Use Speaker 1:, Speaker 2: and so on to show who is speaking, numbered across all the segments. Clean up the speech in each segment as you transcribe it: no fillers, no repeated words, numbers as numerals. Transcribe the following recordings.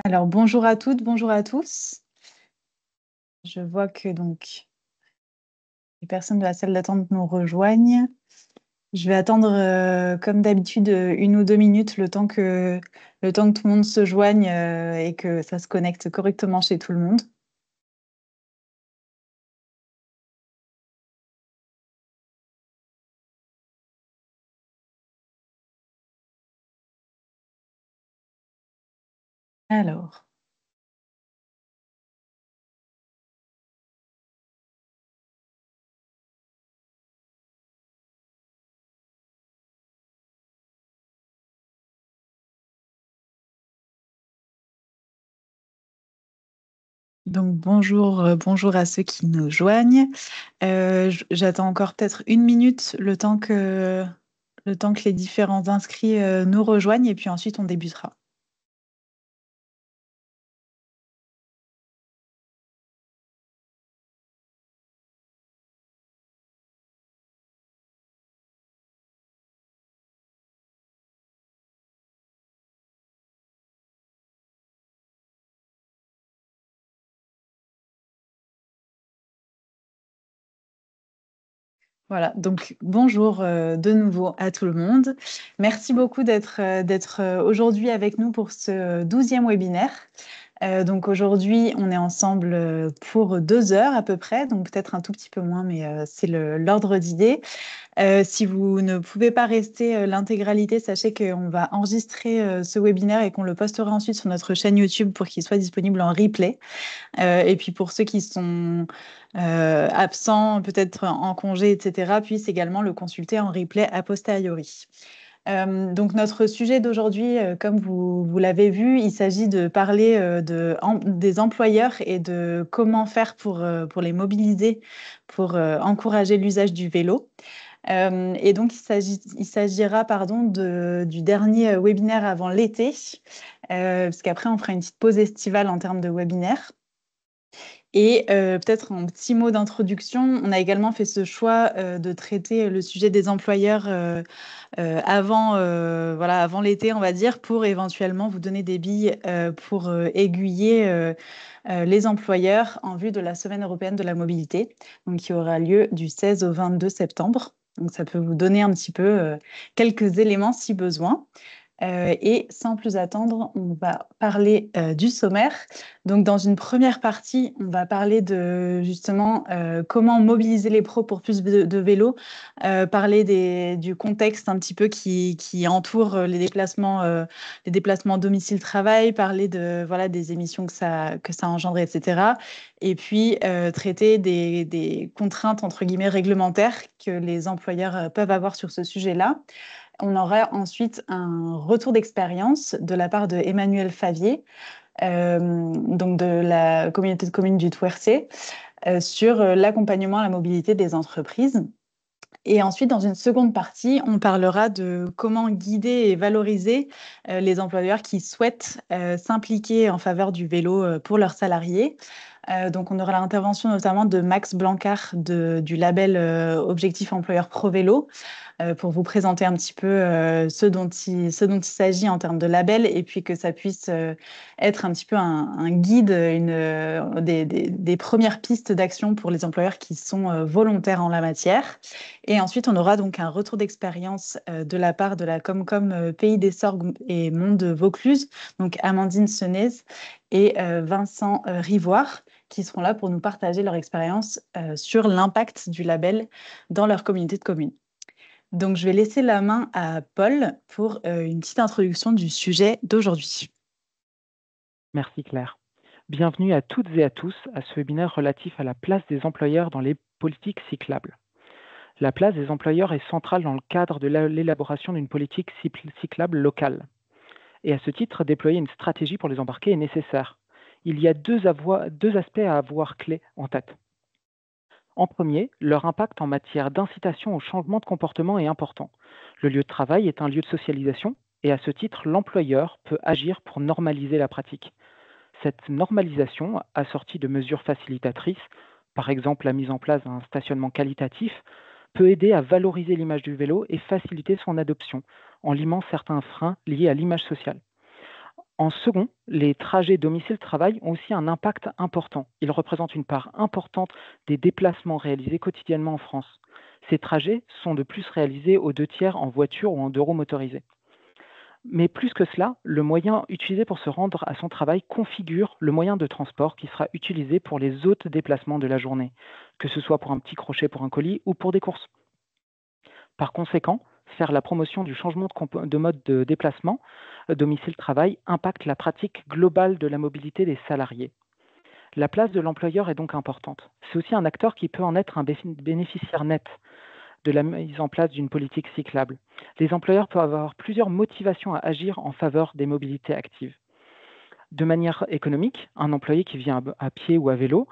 Speaker 1: Alors, bonjour à toutes, bonjour à tous. Je vois que donc les personnes de la salle d'attente nous rejoignent. Je vais attendre, comme d'habitude, 1 ou 2 minutes, le temps que tout le monde se joigne, et que ça se connecte correctement chez tout le monde. Alors, donc bonjour, bonjour à ceux qui nous joignent. J'attends encore peut-être 1 minute, le temps que les différents inscrits, nous rejoignent et puis ensuite on débutera. Voilà, donc bonjour de nouveau à tout le monde. Merci beaucoup d'être aujourd'hui avec nous pour ce 12e webinaire. Donc aujourd'hui, on est ensemble pour 2 heures à peu près, donc peut-être un tout petit peu moins, mais c'est l'ordre d'idée. Si vous ne pouvez pas rester l'intégralité, sachez qu'on va enregistrer ce webinaire et qu'on le postera ensuite sur notre chaîne YouTube pour qu'il soit disponible en replay. Et puis pour ceux qui sont absents, peut-être en congé, etc., puissent également le consulter en replay a posteriori. Donc notre sujet d'aujourd'hui, comme vous l'avez vu, il s'agit de parler des employeurs et de comment faire pour les mobiliser, pour encourager l'usage du vélo. Et donc il s'agira pardon, du dernier webinaire avant l'été, parce qu'après on fera une petite pause estivale en termes de webinaire. Et peut-être un petit mot d'introduction, on a également fait ce choix de traiter le sujet des employeurs avant l'été, on va dire, pour éventuellement vous donner des billes pour aiguiller les employeurs en vue de la Semaine européenne de la mobilité, donc qui aura lieu du 16 au 22 septembre. Donc ça peut vous donner un petit peu quelques éléments si besoin. Et sans plus attendre, on va parler du sommaire. Donc, dans une première partie, on va parler de justement comment mobiliser les pros pour plus de vélos, parler du contexte un petit peu qui entoure les déplacements domicile-travail, parler voilà, des émissions que ça engendre, etc. Et puis, traiter des contraintes, entre guillemets, réglementaires que les employeurs peuvent avoir sur ce sujet-là. On aura ensuite un retour d'expérience de la part de Emmanuel Favier, donc de la communauté de communes du Touercé, sur l'accompagnement à la mobilité des entreprises. Et ensuite, dans une seconde partie, on parlera de comment guider et valoriser les employeurs qui souhaitent s'impliquer en faveur du vélo pour leurs salariés. Donc, on aura l'intervention notamment de Max Blancard du label Objectif Employeur Pro Vélo, pour vous présenter un petit peu ce dont il s'agit en termes de label et puis que ça puisse être un petit peu un guide, des premières pistes d'action pour les employeurs qui sont volontaires en la matière. Et ensuite, on aura donc un retour d'expérience de la part de la Comcom Pays des Sorgues et Monde Vaucluse, donc Amandine Senez et Vincent Rivoire, qui seront là pour nous partager leur expérience sur l'impact du label dans leur communauté de communes. Donc, je vais laisser la main à Paul pour une petite introduction du sujet d'aujourd'hui.
Speaker 2: Merci Claire. Bienvenue à toutes et à tous à ce webinaire relatif à la place des employeurs dans les politiques cyclables. La place des employeurs est centrale dans le cadre de l'élaboration d'une politique cyclable locale. Et à ce titre, déployer une stratégie pour les embarquer est nécessaire. Il y a deux aspects à avoir clés en tête. En premier, leur impact en matière d'incitation au changement de comportement est important. Le lieu de travail est un lieu de socialisation et à ce titre, l'employeur peut agir pour normaliser la pratique. Cette normalisation, assortie de mesures facilitatrices, par exemple la mise en place d'un stationnement qualitatif, peut aider à valoriser l'image du vélo et faciliter son adoption, en limant certains freins liés à l'image sociale. En second, les trajets domicile-travail ont aussi un impact important. Ils représentent une part importante des déplacements réalisés quotidiennement en France. Ces trajets sont de plus réalisés aux 2 tiers en voiture ou en 2 roues motorisées. Mais plus que cela, le moyen utilisé pour se rendre à son travail configure le moyen de transport qui sera utilisé pour les autres déplacements de la journée, que ce soit pour un petit crochet pour un colis ou pour des courses. Par conséquent, faire la promotion du changement de mode de déplacement, domicile-travail, impacte la pratique globale de la mobilité des salariés. La place de l'employeur est donc importante. C'est aussi un acteur qui peut en être un bénéficiaire net de la mise en place d'une politique cyclable. Les employeurs peuvent avoir plusieurs motivations à agir en faveur des mobilités actives. De manière économique, un employé qui vient à pied ou à vélo,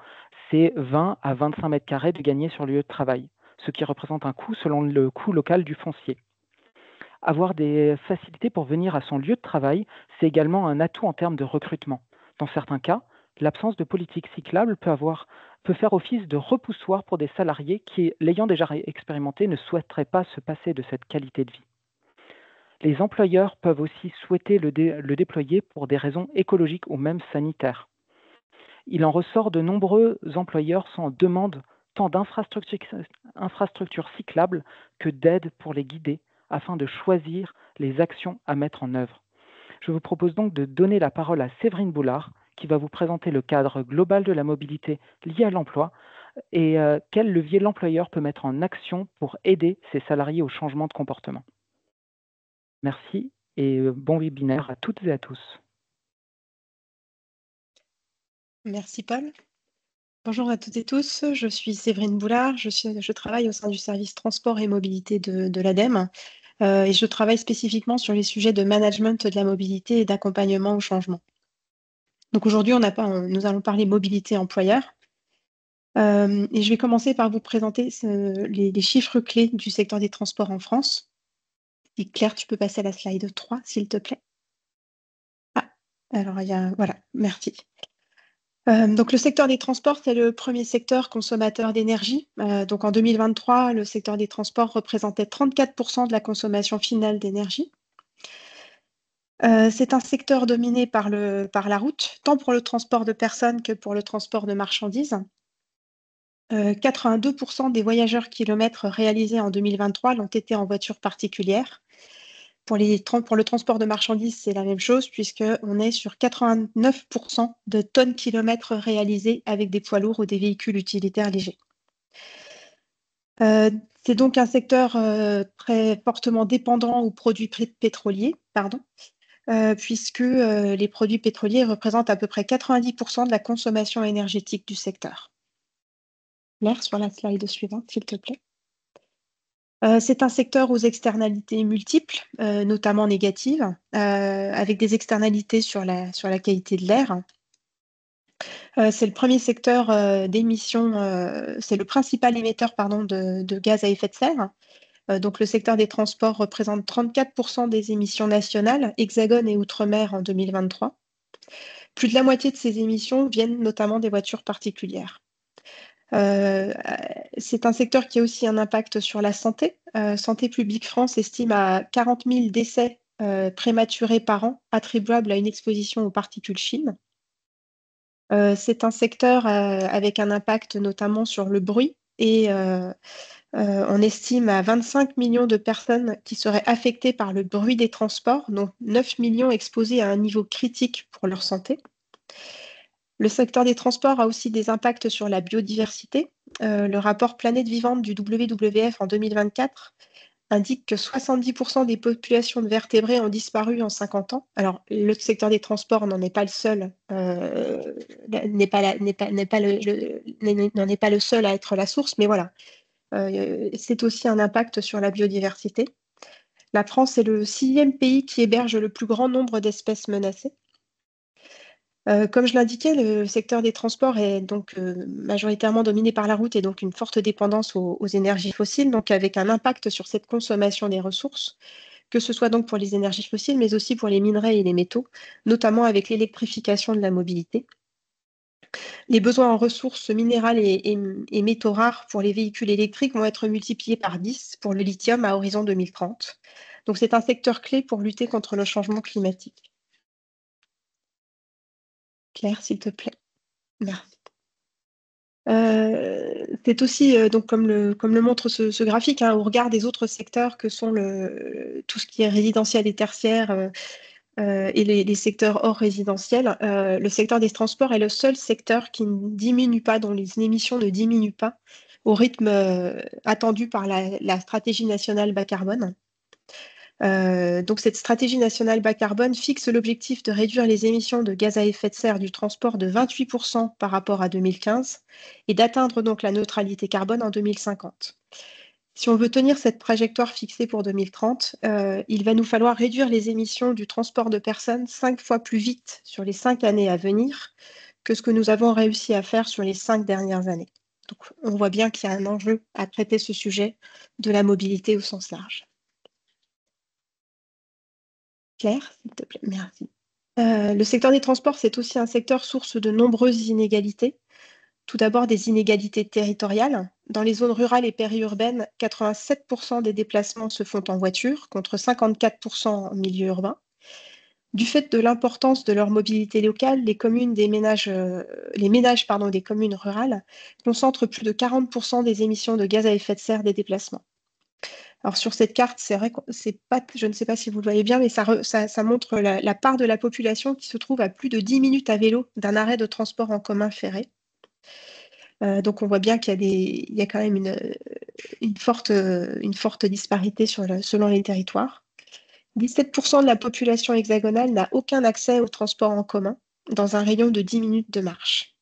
Speaker 2: c'est 20 à 25 mètres carrés de gagné sur le lieu de travail, ce qui représente un coût selon le coût local du foncier. Avoir des facilités pour venir à son lieu de travail, c'est également un atout en termes de recrutement. Dans certains cas, l'absence de politique cyclable peut faire office de repoussoir pour des salariés qui, l'ayant déjà expérimenté, ne souhaiteraient pas se passer de cette qualité de vie. Les employeurs peuvent aussi souhaiter le déployer pour des raisons écologiques ou même sanitaires. Il en ressort de nombreux employeurs sont en demande tant d'infrastructures cyclables que d'aides pour les guider afin de choisir les actions à mettre en œuvre. Je vous propose donc de donner la parole à Séverine Boulard qui va vous présenter le cadre global de la mobilité lié à l'emploi et quel levier l'employeur peut mettre en action pour aider ses salariés au changement de comportement. Merci et bon webinaire à toutes et à tous.
Speaker 3: Merci Paul. Bonjour à toutes et tous, je suis Séverine Boulard, je travaille au sein du service transport et mobilité de l'ADEME et je travaille spécifiquement sur les sujets de management de la mobilité et d'accompagnement au changement. Donc aujourd'hui, nous allons parler mobilité employeur et je vais commencer par vous présenter les chiffres clés du secteur des transports en France. Et Claire, tu peux passer à la slide 3, s'il te plaît. Ah, alors voilà, merci. Donc le secteur des transports, c'est le premier secteur consommateur d'énergie. Donc en 2023, le secteur des transports représentait 34% de la consommation finale d'énergie. C'est un secteur dominé par la route, tant pour le transport de personnes que pour le transport de marchandises. 82% des voyageurs kilomètres réalisés en 2023 l'ont été en voiture particulière. Pour le transport de marchandises, c'est la même chose, puisqu'on est sur 89% de tonnes kilomètres réalisées avec des poids lourds ou des véhicules utilitaires légers. C'est donc un secteur très fortement dépendant aux produits pétroliers, puisque les produits pétroliers représentent à peu près 90% de la consommation énergétique du secteur. Claire, sur la slide suivante, s'il te plaît. C'est un secteur aux externalités multiples, notamment négatives, avec des externalités sur la qualité de l'air. C'est le premier secteur d'émissions, c'est le principal émetteur de gaz à effet de serre. Donc le secteur des transports représente 34% des émissions nationales, Hexagone et Outre-mer en 2023. Plus de la moitié de ces émissions viennent notamment des voitures particulières. C'est un secteur qui a aussi un impact sur la santé. Santé publique France estime à 40 000 décès prématurés par an attribuables à une exposition aux particules fines. C'est un secteur avec un impact notamment sur le bruit et on estime à 25 millions de personnes qui seraient affectées par le bruit des transports, dont 9 millions exposés à un niveau critique pour leur santé. Le secteur des transports a aussi des impacts sur la biodiversité. Le rapport Planète Vivante du WWF en 2024 indique que 70% des populations de vertébrés ont disparu en 50 ans. Alors, le secteur des transports n'en est pas le seul, n'en est pas le seul à être la source, mais voilà. C'est aussi un impact sur la biodiversité. La France est le 6e pays qui héberge le plus grand nombre d'espèces menacées. Comme je l'indiquais, le secteur des transports est donc majoritairement dominé par la route et donc une forte dépendance aux énergies fossiles, donc avec un impact sur cette consommation des ressources, que ce soit donc pour les énergies fossiles, mais aussi pour les minerais et les métaux, notamment avec l'électrification de la mobilité. Les besoins en ressources minérales et métaux rares pour les véhicules électriques vont être multipliés par 10 pour le lithium à horizon 2030. Donc c'est un secteur clé pour lutter contre le changement climatique. Claire, s'il te plaît. Merci. C'est aussi, donc comme le montre ce graphique, au regard des autres secteurs que sont tout ce qui est résidentiel et tertiaire et les secteurs hors résidentiel, le secteur des transports est le seul secteur qui ne diminue pas, dont les émissions ne diminuent pas au rythme attendu par la stratégie nationale bas carbone. Donc cette stratégie nationale bas carbone fixe l'objectif de réduire les émissions de gaz à effet de serre du transport de 28% par rapport à 2015 et d'atteindre donc la neutralité carbone en 2050. Si on veut tenir cette trajectoire fixée pour 2030, il va nous falloir réduire les émissions du transport de personnes 5 fois plus vite sur les 5 années à venir que ce que nous avons réussi à faire sur les 5 dernières années. Donc on voit bien qu'il y a un enjeu à traiter ce sujet de la mobilité au sens large. Claire, s'il te plaît, merci. Le secteur des transports, c'est aussi un secteur source de nombreuses inégalités. Tout d'abord, des inégalités territoriales. Dans les zones rurales et périurbaines, 87% des déplacements se font en voiture, contre 54% en milieu urbain. Du fait de l'importance de leur mobilité locale, les ménages des communes rurales concentrent plus de 40% des émissions de gaz à effet de serre des déplacements. Alors sur cette carte, c'est vrai que je ne sais pas si vous le voyez bien, mais ça montre la part de la population qui se trouve à plus de 10 minutes à vélo d'un arrêt de transport en commun ferré. Donc on voit bien qu'il y a quand même une forte disparité selon les territoires. 17% de la population hexagonale n'a aucun accès au transport en commun dans un rayon de 10 minutes de marche.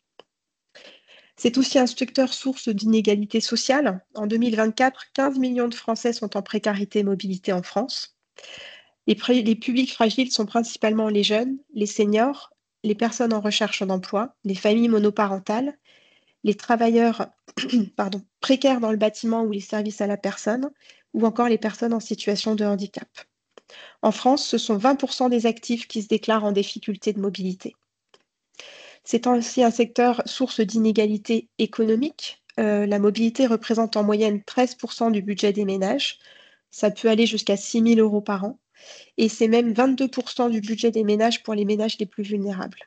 Speaker 3: C'est aussi un secteur source d'inégalités sociales. En 2024, 15 millions de Français sont en précarité mobilité en France. Les publics fragiles sont principalement les jeunes, les seniors, les personnes en recherche d'emploi, les familles monoparentales, les travailleurs précaires dans le bâtiment ou les services à la personne, ou encore les personnes en situation de handicap. En France, ce sont 20% des actifs qui se déclarent en difficulté de mobilité. C'est aussi un secteur source d'inégalités économiques. La mobilité représente en moyenne 13% du budget des ménages. Ça peut aller jusqu'à 6 000 € par an. Et c'est même 22% du budget des ménages pour les ménages les plus vulnérables.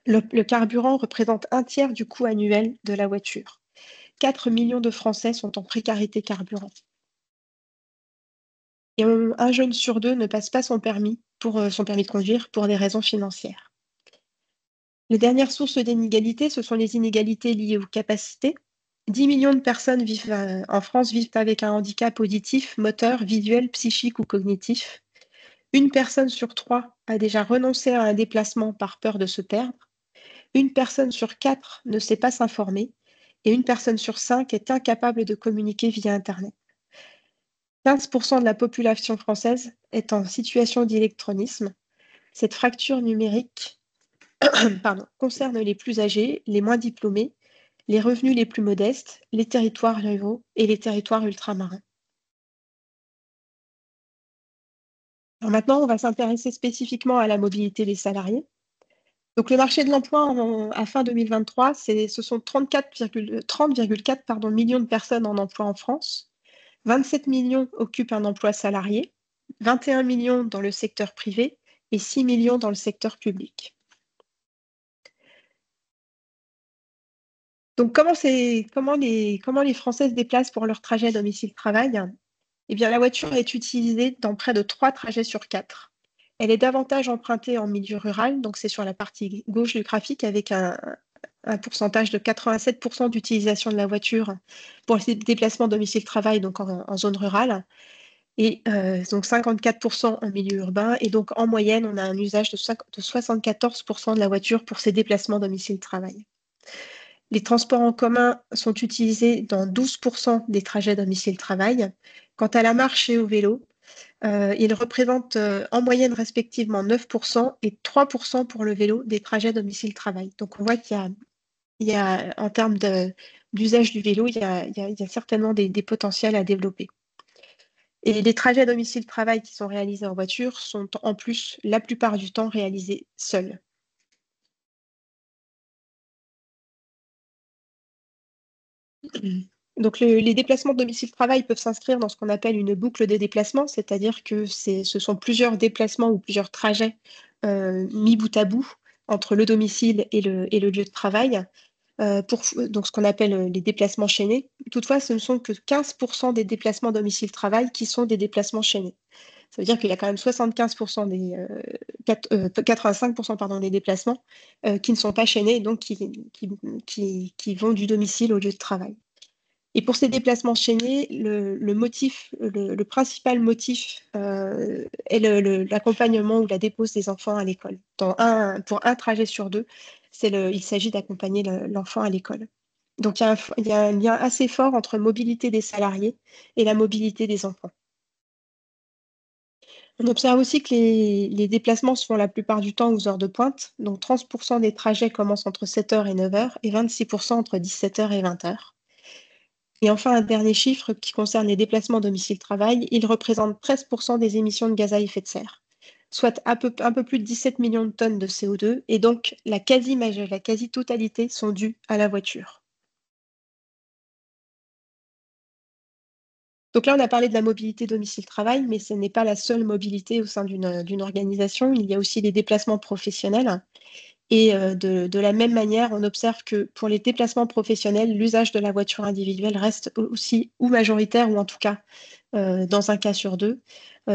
Speaker 3: Le carburant représente un tiers du coût annuel de la voiture. 4 millions de Français sont en précarité carburant. Et un jeune sur deux ne passe pas son permis de conduire pour des raisons financières. Les dernières sources d'inégalités, ce sont les inégalités liées aux capacités. 10 millions de personnes en France vivent avec un handicap auditif, moteur, visuel, psychique ou cognitif. Une personne sur 3 a déjà renoncé à un déplacement par peur de se perdre. Une personne sur 4 ne sait pas s'informer. Et une personne sur 5 est incapable de communiquer via Internet. 15% de la population française est en situation d'électronisme. Cette fracture numérique concerne les plus âgés, les moins diplômés, les revenus les plus modestes, les territoires ruraux et les territoires ultramarins. Alors maintenant, on va s'intéresser spécifiquement à la mobilité des salariés. Donc, le marché de l'emploi à fin 2023, ce sont 30,4 millions de personnes en emploi en France. 27 millions occupent un emploi salarié, 21 millions dans le secteur privé et 6 millions dans le secteur public. Donc, comment les Français se déplacent pour leur trajet domicile-travail ? Eh bien, la voiture est utilisée dans près de 3 trajets sur 4. Elle est davantage empruntée en milieu rural, donc c'est sur la partie gauche du graphique, avec un pourcentage de 87% d'utilisation de la voiture pour les déplacements domicile-travail, donc en zone rurale, et donc 54% en milieu urbain. Et donc, en moyenne, on a un usage de 74% de la voiture pour ces déplacements domicile-travail. Les transports en commun sont utilisés dans 12% des trajets domicile-travail. Quant à la marche et au vélo, ils représentent en moyenne respectivement 9% et 3% pour le vélo des trajets domicile-travail. Donc on voit qu'il y a en termes d'usage du vélo, il y a certainement des potentiels à développer. Et les trajets domicile-travail qui sont réalisés en voiture sont en plus la plupart du temps réalisés seuls. Donc, les déplacements de domicile-travail peuvent s'inscrire dans ce qu'on appelle une boucle de déplacement, c'est-à-dire que ce sont plusieurs déplacements ou plusieurs trajets mis bout à bout entre le domicile et le lieu de travail, donc ce qu'on appelle les déplacements chaînés. Toutefois, ce ne sont que 15% des déplacements domicile-travail qui sont des déplacements chaînés. Ça veut dire qu'il y a quand même 75% 85% pardon, des déplacements qui ne sont pas chaînés, donc qui vont du domicile au lieu de travail. Et pour ces déplacements chaînés, le principal motif est l'accompagnement ou la dépose des enfants à l'école. Pour un trajet sur deux, il s'agit d'accompagner l'enfant à l'école. Donc il y a un lien assez fort entre mobilité des salariés et la mobilité des enfants. On observe aussi que les déplacements se font la plupart du temps aux heures de pointe. Donc 30% des trajets commencent entre 7h et 9h et 26% entre 17h et 20h. Et enfin, un dernier chiffre qui concerne les déplacements domicile-travail, il représente 13% des émissions de gaz à effet de serre, soit un peu plus de 17 millions de tonnes de CO2, et donc la quasi-totalité sont dues à la voiture. Donc là, on a parlé de la mobilité domicile-travail, mais ce n'est pas la seule mobilité au sein d'une organisation. Il y a aussi les déplacements professionnels. Et de la même manière, on observe que pour les déplacements professionnels, l'usage de la voiture individuelle reste aussi ou majoritaire, ou en tout cas dans un cas sur deux.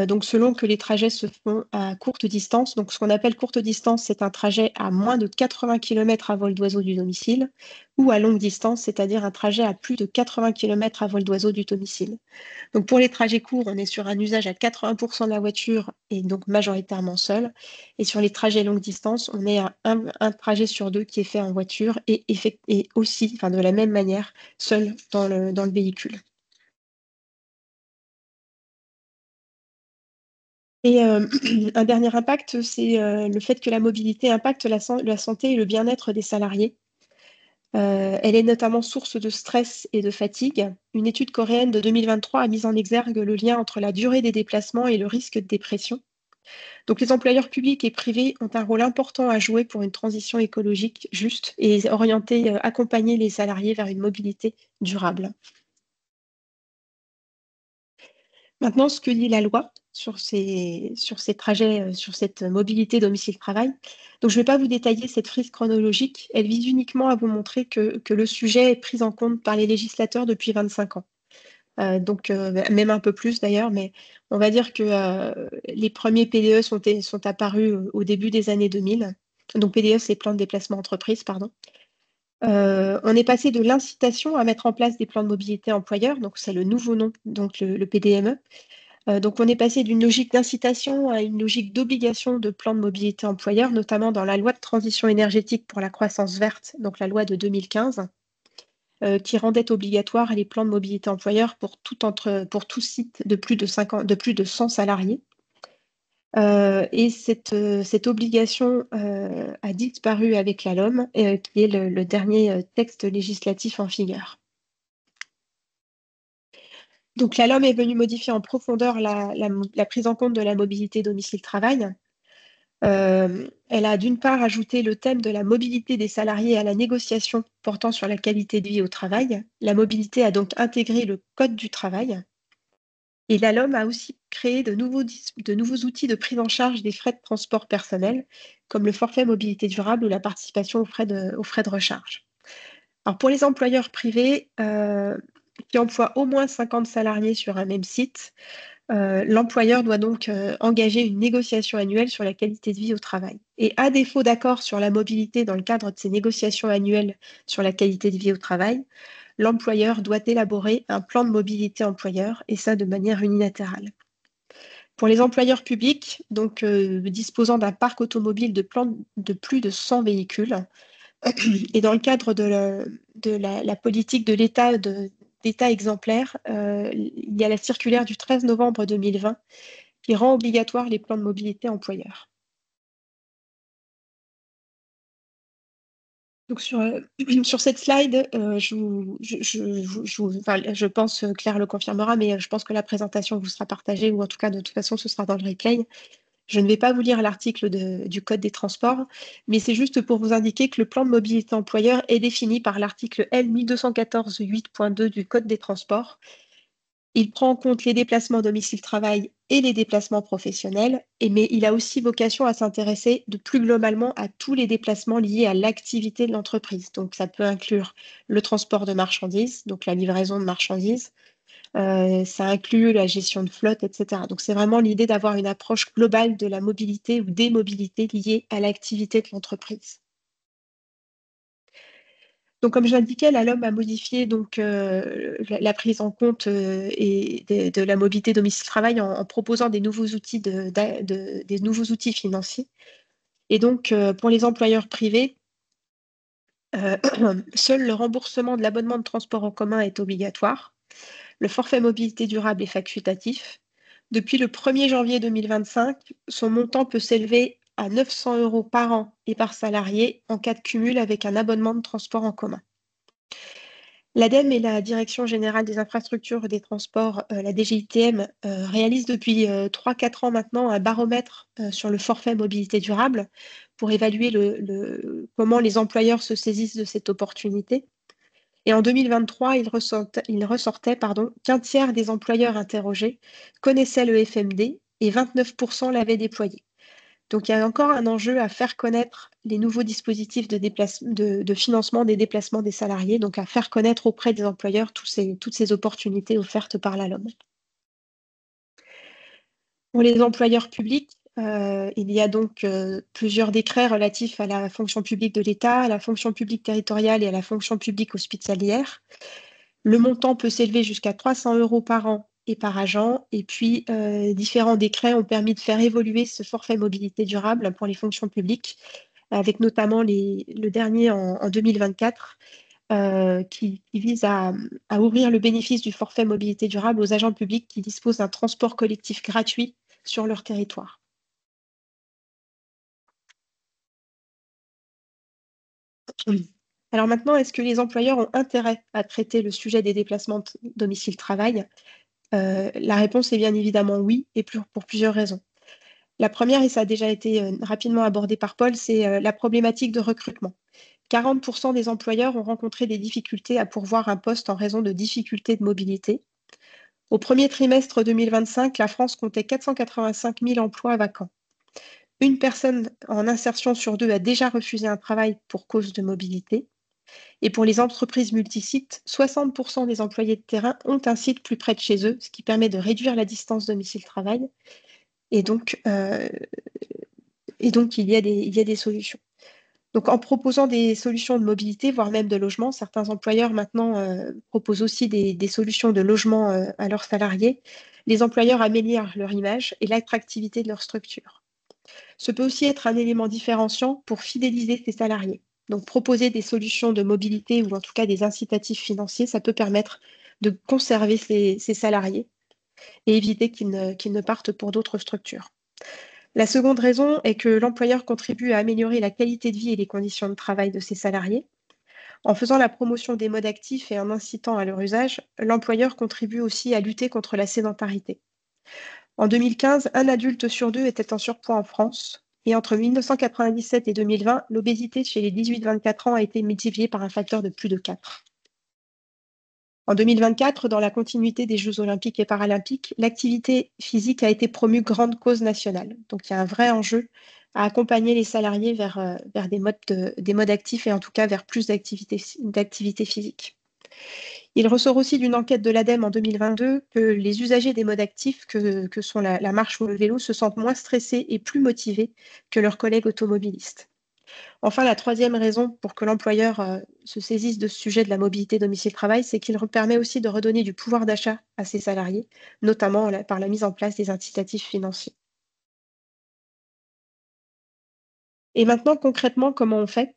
Speaker 3: Donc selon que les trajets se font à courte distance, donc ce qu'on appelle courte distance, c'est un trajet à moins de 80 km à vol d'oiseau du domicile, ou à longue distance, c'est-à-dire un trajet à plus de 80 km à vol d'oiseau du domicile. Donc pour les trajets courts, on est sur un usage à 80% de la voiture et donc majoritairement seul. Et sur les trajets longue distance, on est à un trajet sur deux qui est fait en voiture et aussi, de la même manière, seul dans le véhicule. Et un dernier impact, c'est le fait que la mobilité impacte la santé et le bien-être des salariés. Elle est notamment source de stress et de fatigue. Une étude coréenne de 2023 a mis en exergue le lien entre la durée des déplacements et le risque de dépression. Donc les employeurs publics et privés ont un rôle important à jouer pour une transition écologique juste et accompagner les salariés vers une mobilité durable. Maintenant, ce que dit la loi sur ces trajets, sur cette mobilité domicile-travail. Donc, je ne vais pas vous détailler cette frise chronologique. Elle vise uniquement à vous montrer que le sujet est pris en compte par les législateurs depuis 25 ans. Donc, même un peu plus d'ailleurs, mais on va dire que les premiers PDE sont apparus au début des années 2000. Donc, PDE, c'est plan de déplacement entreprise, pardon. On est passé de l'incitation à mettre en place des plans de mobilité employeurs, donc c'est le nouveau nom, donc le PDME. Donc on est passé d'une logique d'incitation à une logique d'obligation de plan de mobilité employeur, notamment dans la loi de transition énergétique pour la croissance verte, donc la loi de 2015, qui rendait obligatoire les plans de mobilité employeur pour tout site de plus de 100 salariés. Et cette obligation a disparu avec la LOM, qui est le dernier texte législatif en vigueur. Donc la LOM est venue modifier en profondeur la prise en compte de la mobilité domicile-travail. Elle a d'une part ajouté le thème de la mobilité des salariés à la négociation portant sur la qualité de vie au travail. La mobilité a donc intégré le Code du travail. Et la LOM a aussi créé de nouveaux outils de prise en charge des frais de transport personnel, comme le forfait mobilité durable ou la participation aux frais de recharge. Alors pour les employeurs privés qui emploient au moins 50 salariés sur un même site, l'employeur doit donc engager une négociation annuelle sur la qualité de vie au travail. Et à défaut d'accord sur la mobilité dans le cadre de ces négociations annuelles sur la qualité de vie au travail, l'employeur doit élaborer un plan de mobilité employeur, et ça de manière unilatérale. Pour les employeurs publics, donc disposant d'un parc automobile de plus de 100 véhicules, et dans le cadre de la politique de l'État d'État exemplaire, il y a la circulaire du 13 novembre 2020 qui rend obligatoire les plans de mobilité employeurs. Donc sur cette slide, je pense, Claire le confirmera, mais je pense que la présentation vous sera partagée, ou en tout cas, de toute façon, ce sera dans le replay. Je ne vais pas vous lire l'article du Code des transports, mais c'est juste pour vous indiquer que le plan de mobilité employeur est défini par l'article L 1214 8.2 du Code des transports, Il prend en compte les déplacements domicile-travail et les déplacements professionnels, mais il a aussi vocation à s'intéresser de plus globalement à tous les déplacements liés à l'activité de l'entreprise. Donc, ça peut inclure le transport de marchandises, donc la livraison de marchandises, ça inclut la gestion de flotte, etc. Donc, c'est vraiment l'idée d'avoir une approche globale de la mobilité ou des mobilités liées à l'activité de l'entreprise. Donc, comme je l'indiquais, la LOM a modifié donc, la prise en compte et de la mobilité domicile-travail en proposant des nouveaux outils, des nouveaux outils financiers. Et donc, pour les employeurs privés, seul le remboursement de l'abonnement de transport en commun est obligatoire. Le forfait mobilité durable est facultatif. Depuis le 1er janvier 2025, son montant peut s'élever à 900 € par an et par salarié en cas de cumul avec un abonnement de transport en commun. L'ADEME et la Direction générale des infrastructures et des transports, la DGITM, réalisent depuis 3-4 ans maintenant un baromètre sur le forfait mobilité durable pour évaluer comment les employeurs se saisissent de cette opportunité. Et en 2023, il ressortait qu'un tiers des employeurs interrogés connaissaient le FMD et 29% l'avaient déployé. Donc, il y a encore un enjeu à faire connaître les nouveaux dispositifs de financement des déplacements des salariés, donc à faire connaître auprès des employeurs toutes ces opportunités offertes par la LOM. Pour les employeurs publics, il y a donc plusieurs décrets relatifs à la fonction publique de l'État, à la fonction publique territoriale et à la fonction publique hospitalière. Le montant peut s'élever jusqu'à 300 € par an et par agent. Et puis, différents décrets ont permis de faire évoluer ce forfait mobilité durable pour les fonctions publiques, avec notamment le dernier en 2024, qui vise à ouvrir le bénéfice du forfait mobilité durable aux agents publics qui disposent d'un transport collectif gratuit sur leur territoire. Alors maintenant, est-ce que les employeurs ont intérêt à traiter le sujet des déplacements domicile-travail ? La réponse est bien évidemment oui, et pour plusieurs raisons. La première, et ça a déjà été rapidement abordé par Paul, c'est la problématique de recrutement. 40% des employeurs ont rencontré des difficultés à pourvoir un poste en raison de difficultés de mobilité. Au premier trimestre 2025, la France comptait 485 000 emplois vacants. Une personne en insertion sur 2 a déjà refusé un travail pour cause de mobilité. Et pour les entreprises multisites, 60% des employés de terrain ont un site plus près de chez eux, ce qui permet de réduire la distance domicile-travail. Et donc, il y a des solutions. Donc, en proposant des solutions de mobilité, voire même de logement, certains employeurs maintenant proposent aussi des solutions de logement à leurs salariés. Les employeurs améliorent leur image et l'attractivité de leur structure. Ce peut aussi être un élément différenciant pour fidéliser ces salariés. Donc, proposer des solutions de mobilité ou en tout cas des incitatifs financiers, ça peut permettre de conserver ces salariés et éviter qu'ils ne partent pour d'autres structures. La seconde raison est que l'employeur contribue à améliorer la qualité de vie et les conditions de travail de ses salariés. En faisant la promotion des modes actifs et en incitant à leur usage, l'employeur contribue aussi à lutter contre la sédentarité. En 2015, un adulte sur 2 était en surpoids en France. Et entre 1997 et 2020, l'obésité chez les 18-24 ans a été multipliée par un facteur de plus de 4. En 2024, dans la continuité des Jeux olympiques et paralympiques, l'activité physique a été promue grande cause nationale. Donc, il y a un vrai enjeu à accompagner les salariés vers des modes actifs et en tout cas vers plus d'activité physique. Il ressort aussi d'une enquête de l'ADEME en 2022 que les usagers des modes actifs que sont la marche ou le vélo se sentent moins stressés et plus motivés que leurs collègues automobilistes. Enfin, la troisième raison pour que l'employeur se saisisse de ce sujet de la mobilité domicile-travail, c'est qu'il permet aussi de redonner du pouvoir d'achat à ses salariés, notamment par la mise en place des incitatifs financiers. Et maintenant, concrètement, comment on fait ?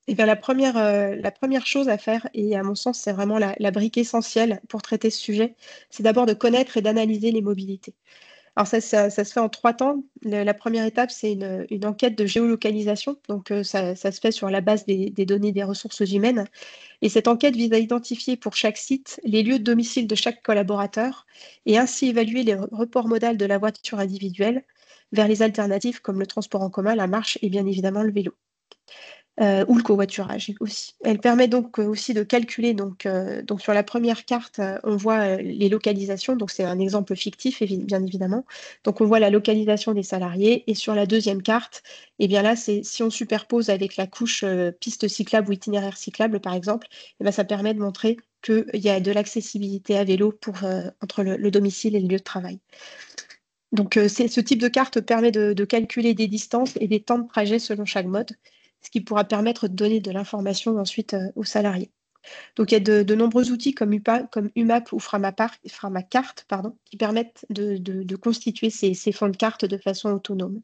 Speaker 3: Eh bien, la première chose à faire, et à mon sens, c'est vraiment la brique essentielle pour traiter ce sujet, c'est d'abord de connaître et d'analyser les mobilités. Alors ça se fait en 3 temps. La première étape, c'est une enquête de géolocalisation. Donc ça se fait sur la base des données des ressources humaines. Et cette enquête vise à identifier pour chaque site les lieux de domicile de chaque collaborateur et ainsi évaluer les reports modaux de la voiture individuelle vers les alternatives comme le transport en commun, la marche et bien évidemment le vélo. ou le covoiturage aussi. Elle permet donc aussi de calculer, donc sur la première carte, on voit les localisations, donc c'est un exemple fictif, bien évidemment. Donc on voit la localisation des salariés, et sur la deuxième carte, eh bien là, si on superpose avec la couche piste cyclable ou itinéraire cyclable, par exemple, eh bien, ça permet de montrer qu'il y a de l'accessibilité à vélo entre le domicile et le lieu de travail. Donc, ce type de carte permet de calculer des distances et des temps de trajet selon chaque mode, ce qui pourra permettre de donner de l'information ensuite aux salariés. Donc, il y a de nombreux outils comme UMAP ou Framacarte, qui permettent de constituer ces fonds de carte de façon autonome.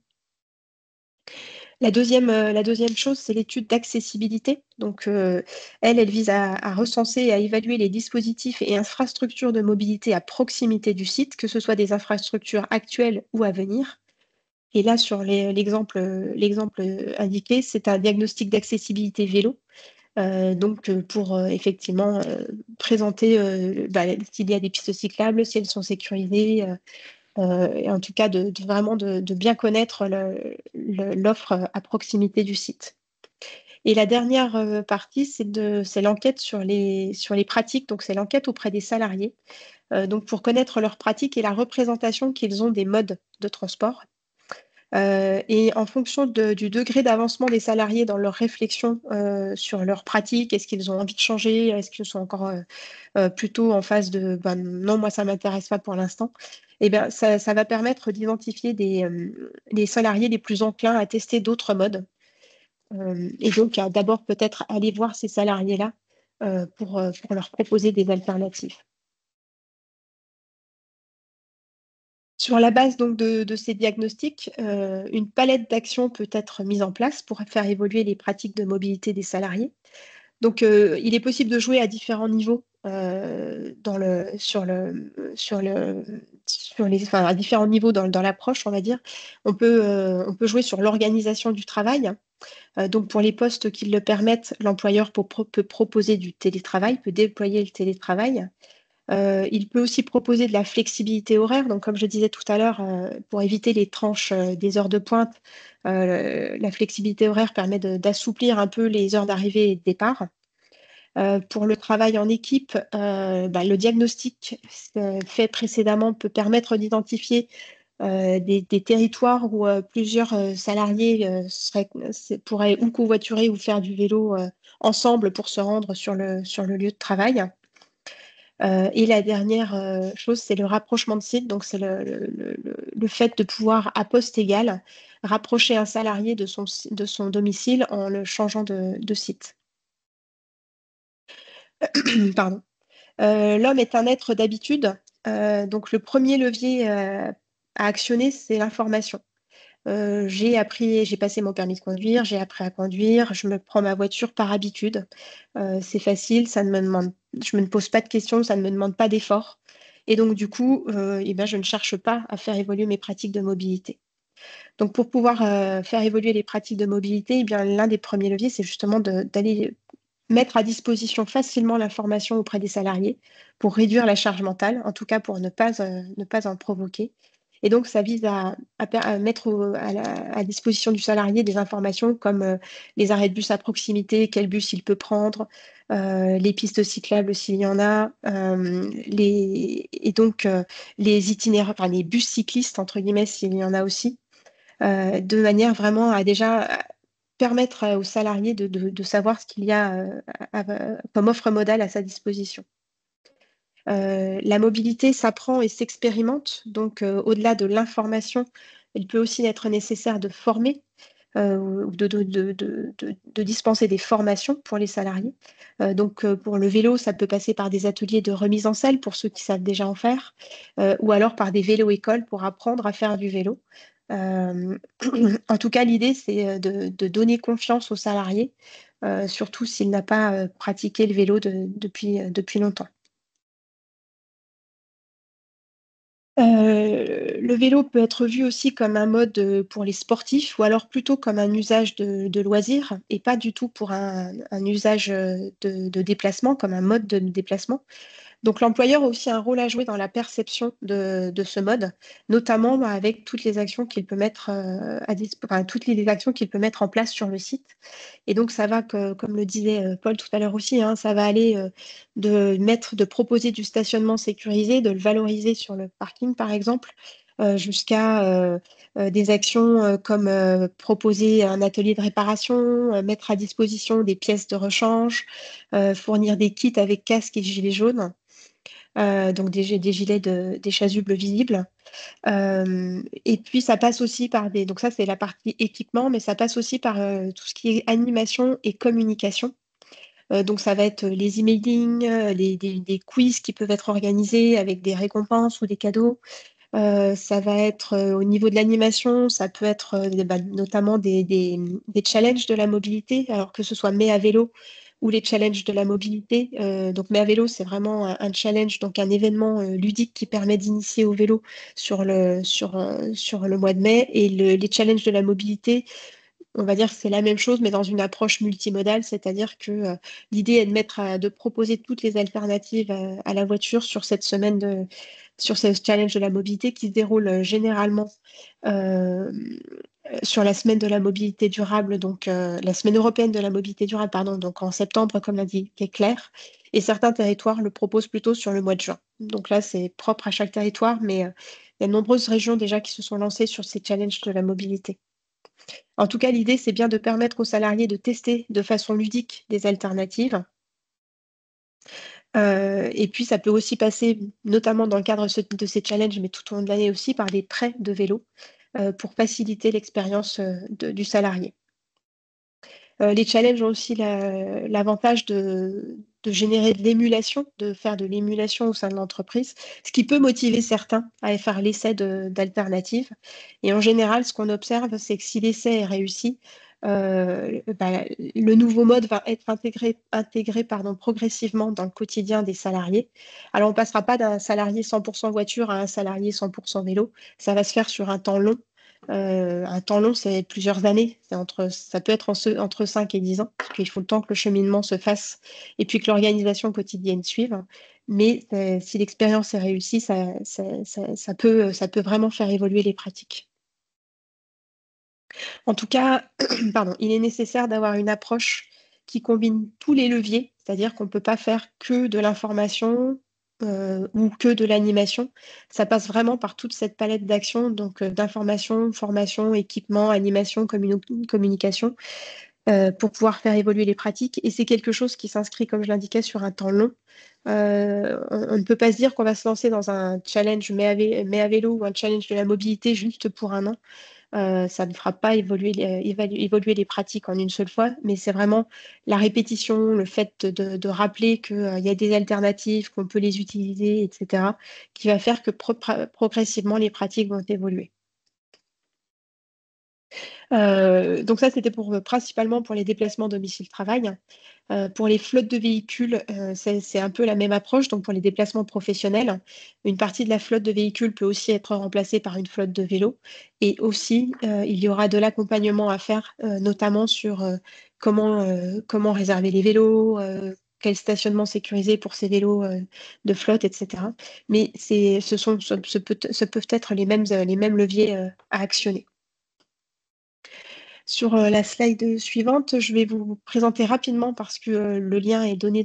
Speaker 3: La deuxième chose, c'est l'étude d'accessibilité. Donc, elle vise à recenser et à évaluer les dispositifs et infrastructures de mobilité à proximité du site, que ce soit des infrastructures actuelles ou à venir. Et là, sur l'exemple indiqué, c'est un diagnostic d'accessibilité vélo. Donc, pour effectivement présenter s'il y a des pistes cyclables, si elles sont sécurisées, et en tout cas vraiment de bien connaître l'offre à proximité du site. Et la dernière partie, c'est l'enquête sur les pratiques, donc c'est l'enquête auprès des salariés, donc pour connaître leurs pratiques et la représentation qu'ils ont des modes de transport. Et en fonction du degré d'avancement des salariés dans leur réflexion sur leurs pratiques, est-ce qu'ils ont envie de changer, est-ce qu'ils sont encore plutôt en phase de non, moi ça ne m'intéresse pas pour l'instant, et bien ça va permettre d'identifier les salariés les plus enclins à tester d'autres modes. Et donc d'abord peut-être aller voir ces salariés-là pour leur proposer des alternatives. Sur la base donc de ces diagnostics, une palette d'actions peut être mise en place pour faire évoluer les pratiques de mobilité des salariés. Donc, il est possible de jouer à différents niveaux à différents niveaux dans l'approche, on va dire. On peut jouer sur l'organisation du travail. Donc, pour les postes qui le permettent, l'employeur peut proposer du télétravail, peut déployer le télétravail. Il peut aussi proposer de la flexibilité horaire. Donc, comme je disais tout à l'heure, pour éviter les tranches des heures de pointe, la flexibilité horaire permet d'assouplir un peu les heures d'arrivée et de départ. Pour le travail en équipe, le diagnostic fait précédemment peut permettre d'identifier des territoires où plusieurs salariés pourraient ou covoiturer ou faire du vélo ensemble pour se rendre sur le lieu de travail. Et la dernière chose, c'est le rapprochement de site. Donc, c'est le fait de pouvoir, à poste égal, rapprocher un salarié de son domicile en le changeant de site. Pardon. L'homme est un être d'habitude. Donc, le premier levier à actionner, c'est l'information. J'ai passé mon permis de conduire, j'ai appris à conduire, je me prends ma voiture par habitude. C'est facile, je me pose pas de questions, ça ne me demande pas d'effort. Et donc, du coup, je ne cherche pas à faire évoluer mes pratiques de mobilité. Donc, pour pouvoir faire évoluer les pratiques de mobilité, l'un des premiers leviers, c'est justement d'aller mettre à disposition facilement l'information auprès des salariés pour réduire la charge mentale, en tout cas pour ne pas en provoquer. Et donc, ça vise à mettre à disposition du salarié des informations comme les arrêts de bus à proximité, quel bus il peut prendre, les pistes cyclables s'il y en a, les itinéraires, enfin les bus cyclistes, entre guillemets, s'il y en a aussi, de manière vraiment à déjà permettre aux salariés de savoir ce qu'il y a comme offre modale à sa disposition. La mobilité s'apprend et s'expérimente, donc au-delà de l'information, il peut aussi être nécessaire de former ou de dispenser des formations pour les salariés. Donc pour le vélo, ça peut passer par des ateliers de remise en selle pour ceux qui savent déjà en faire, ou alors par des vélos-écoles pour apprendre à faire du vélo. En tout cas, l'idée, c'est de donner confiance aux salariés, surtout s'il n'a pas pratiqué le vélo depuis longtemps. Le vélo peut être vu aussi comme un mode pour les sportifs ou alors plutôt comme un usage de loisir et pas du tout pour un usage de déplacement, comme un mode de déplacement. Donc l'employeur a aussi un rôle à jouer dans la perception de ce mode, notamment avec toutes les actions qu'il peut mettre toutes les actions qu'il peut mettre en place sur le site. Et donc ça va, comme le disait Paul tout à l'heure aussi, hein, ça va aller de proposer du stationnement sécurisé, de le valoriser sur le parking par exemple, jusqu'à des actions comme proposer un atelier de réparation, mettre à disposition des pièces de rechange, fournir des kits avec casque et gilets jaunes. Donc des gilets des chasubles visibles. Et puis ça passe aussi par donc ça c'est la partie équipement, mais ça passe aussi par tout ce qui est animation et communication. Donc ça va être les emailing, des quiz qui peuvent être organisés avec des récompenses ou des cadeaux. Ça va être au niveau de l'animation, ça peut être notamment des challenges de la mobilité, alors que ce soit Mais à vélo ou les challenges de la mobilité. Donc Mais à vélo, c'est vraiment un challenge, donc un événement ludique qui permet d'initier au vélo sur le mois de mai. Et les challenges de la mobilité, on va dire que c'est la même chose, mais dans une approche multimodale, c'est-à-dire que l'idée est de proposer toutes les alternatives à la voiture sur sur ce challenge de la mobilité qui se déroule généralement euh, sur la semaine de la mobilité durable, donc la semaine européenne de la mobilité durable, pardon, donc en septembre, comme l'a dit Claire. Et certains territoires le proposent plutôt sur le mois de juin. Donc là, c'est propre à chaque territoire, mais il y a de nombreuses régions déjà qui se sont lancées sur ces challenges de la mobilité. En tout cas, l'idée, c'est bien de permettre aux salariés de tester de façon ludique des alternatives. Et puis, ça peut aussi passer, notamment dans le cadre de ces challenges, mais tout au long de l'année aussi, par des prêts de vélo pour faciliter l'expérience du salarié. Les challenges ont aussi l'avantage de générer de l'émulation, de faire de l'émulation au sein de l'entreprise, ce qui peut motiver certains à faire l'essai d'alternatives. Et en général, ce qu'on observe, c'est que si l'essai est réussi, le nouveau mode va être intégré progressivement dans le quotidien des salariés. Alors, on ne passera pas d'un salarié 100% voiture à un salarié 100% vélo. Ça va se faire sur un temps long. Un temps long, c'est plusieurs années. Ça peut être entre 5 et 10 ans, parce qu'il faut le temps que le cheminement se fasse et puis que l'organisation quotidienne suive. Mais si l'expérience est réussie, ça peut vraiment faire évoluer les pratiques. En tout cas, pardon, il est nécessaire d'avoir une approche qui combine tous les leviers, c'est-à-dire qu'on ne peut pas faire que de l'information ou que de l'animation. Ça passe vraiment par toute cette palette d'actions, donc d'information, formation, équipement, animation, communication, pour pouvoir faire évoluer les pratiques. Et c'est quelque chose qui s'inscrit, comme je l'indiquais, sur un temps long. On ne peut pas se dire qu'on va se lancer dans un challenge mais à vélo ou un challenge de la mobilité juste pour un an. Ça ne fera pas évoluer les pratiques en une seule fois, mais c'est vraiment la répétition, le fait de rappeler qu'il y a des alternatives, qu'on peut les utiliser, etc., qui va faire que progressivement les pratiques vont évoluer. Donc ça, c'était principalement pour les déplacements domicile-travail. Pour les flottes de véhicules, c'est un peu la même approche. Donc pour les déplacements professionnels, une partie de la flotte de véhicules peut aussi être remplacée par une flotte de vélos. Et aussi, il y aura de l'accompagnement à faire, notamment sur comment réserver les vélos, quel stationnement sécurisé pour ces vélos de flotte, etc. Mais ce peuvent être les mêmes leviers à actionner. Sur la slide suivante, je vais vous présenter rapidement parce que le lien est donné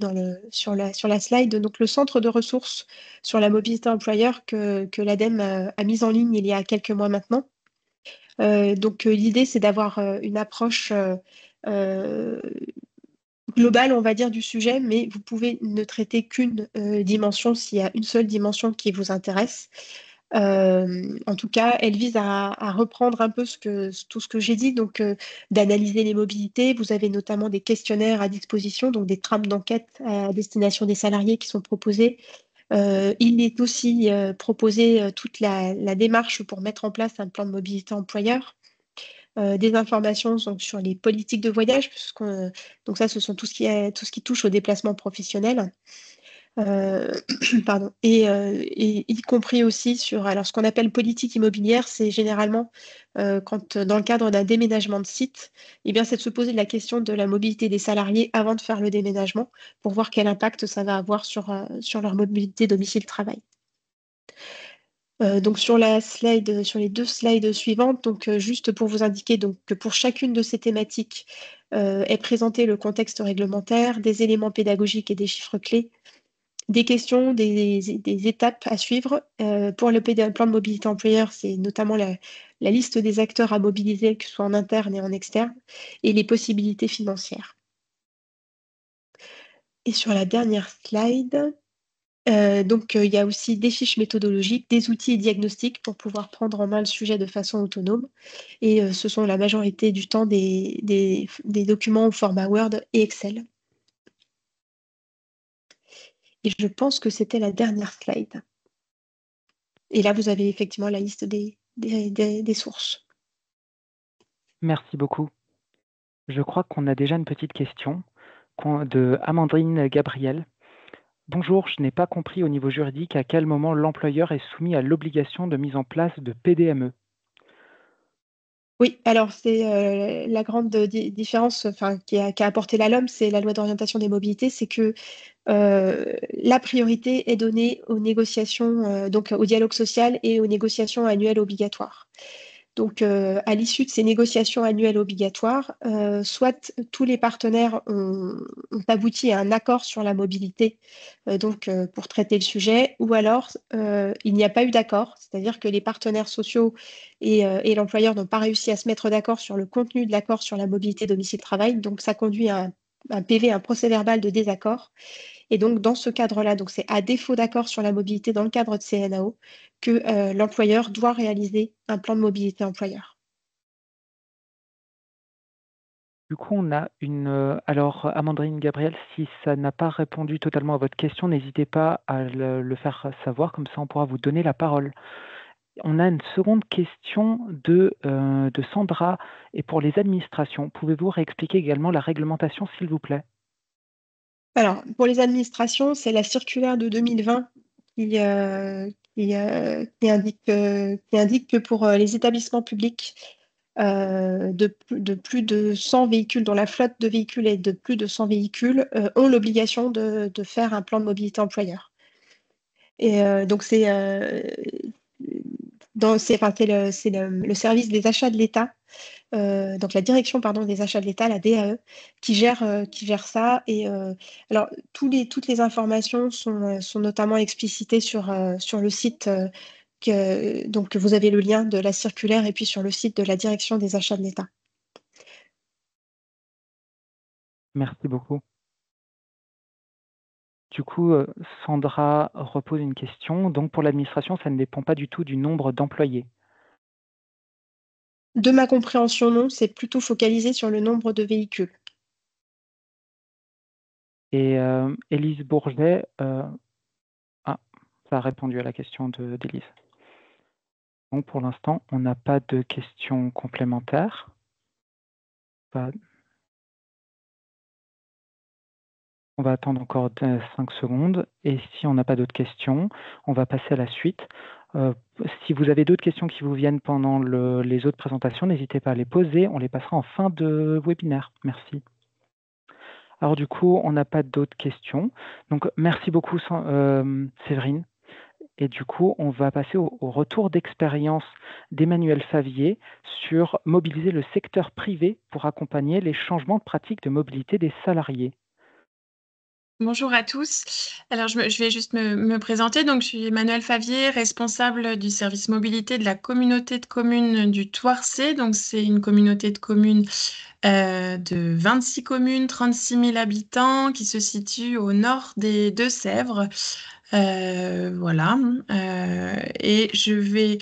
Speaker 3: sur la slide. Donc, le centre de ressources sur la mobilité employeur que l'ADEME a mis en ligne il y a quelques mois maintenant. Donc, l'idée, c'est d'avoir une approche globale, on va dire, du sujet, mais vous pouvez ne traiter qu'une dimension s'il y a une seule dimension qui vous intéresse. En tout cas, elle vise à reprendre un peu tout ce que j'ai dit, donc d'analyser les mobilités. Vous avez notamment des questionnaires à disposition, donc des trames d'enquête à destination des salariés qui sont proposés. Il est aussi proposé toute la démarche pour mettre en place un plan de mobilité employeur. Des informations donc, sur les politiques de voyage, donc ça, ce sont tout ce qui touche au déplacement professionnel. Pardon, et y compris aussi sur alors ce qu'on appelle politique immobilière, c'est généralement quand dans le cadre d'un déménagement de site, eh bien, c'est de se poser la question de la mobilité des salariés avant de faire le déménagement pour voir quel impact ça va avoir sur leur mobilité domicile-travail. Donc sur les 2 slides suivantes, donc juste pour vous indiquer donc que pour chacune de ces thématiques, est présenté le contexte réglementaire, des éléments pédagogiques et des chiffres clés, des questions, des étapes à suivre. Pour le plan de mobilité employeur, c'est notamment la liste des acteurs à mobiliser, que ce soit en interne et en externe, et les possibilités financières. Et sur la dernière slide, donc il y a aussi des fiches méthodologiques, des outils et diagnostics pour pouvoir prendre en main le sujet de façon autonome. Et ce sont la majorité du temps des documents au format Word et Excel. Et je pense que c'était la dernière slide. Et là, vous avez effectivement la liste des sources.
Speaker 2: Merci beaucoup. Je crois qu'on a déjà une petite question de Amandine Gabriel. Bonjour, je n'ai pas compris au niveau juridique à quel moment l'employeur est soumis à l'obligation de mise en place de PDME.
Speaker 3: Oui, alors c'est la grande différence qui a apporté la LOM, c'est la loi d'orientation des mobilités, c'est que la priorité est donnée aux négociations, donc au dialogue social et aux négociations annuelles obligatoires. Donc, à l'issue de ces négociations annuelles obligatoires, soit tous les partenaires ont abouti à un accord sur la mobilité, pour traiter le sujet, ou alors il n'y a pas eu d'accord, c'est-à-dire que les partenaires sociaux et l'employeur n'ont pas réussi à se mettre d'accord sur le contenu de l'accord sur la mobilité domicile-travail. Donc, ça conduit à un PV, un procès-verbal de désaccord. Et donc, dans ce cadre-là, donc c'est à défaut d'accord sur la mobilité dans le cadre de CNAO que l'employeur doit réaliser un plan de mobilité employeur.
Speaker 2: Du coup, on a alors, Amandine Gabriel, si ça n'a pas répondu totalement à votre question, n'hésitez pas à le faire savoir, comme ça on pourra vous donner la parole. On a une seconde question de Sandra, et pour les administrations, pouvez-vous réexpliquer également la réglementation, s'il vous plaît?
Speaker 3: Alors, pour les administrations, c'est la circulaire de 2020 qui indique que pour les établissements publics de plus de 100 véhicules, dont la flotte de véhicules est de plus de 100 véhicules, ont l'obligation de faire un plan de mobilité employeur. Et donc, c'est le service des achats de l'État, donc la direction des achats de l'État, la DAE, qui gère ça. Et alors, toutes les informations sont notamment explicitées sur le site. Donc, vous avez le lien de la circulaire et puis sur le site de la direction des achats de l'État.
Speaker 2: Merci beaucoup. Du coup, Sandra repose une question. Donc, pour l'administration, ça ne dépend pas du tout du nombre d'employés.
Speaker 3: De ma compréhension, non, c'est plutôt focalisé sur le nombre de véhicules.
Speaker 2: Et Élise Bourget, ça a répondu à la question d'Élise. Donc, pour l'instant, on n'a pas de questions complémentaires. On va attendre encore 5 secondes. Et si on n'a pas d'autres questions, on va passer à la suite. Si vous avez d'autres questions qui vous viennent pendant les autres présentations, n'hésitez pas à les poser. On les passera en fin de webinaire. Merci. Alors du coup, on n'a pas d'autres questions. Donc merci beaucoup Séverine. Et du coup, on va passer au retour d'expérience d'Emmanuel Favier sur mobiliser le secteur privé pour accompagner les changements de pratiques de mobilité des salariés.
Speaker 4: Bonjour à tous. Alors, je vais juste me présenter. Donc, je suis Emmanuelle Favier, responsable du service mobilité de la communauté de communes du Thouarcé. Donc, c'est une communauté de communes de 26 communes, 36 000 habitants qui se situe au nord des Deux-Sèvres. Voilà. Et je vais...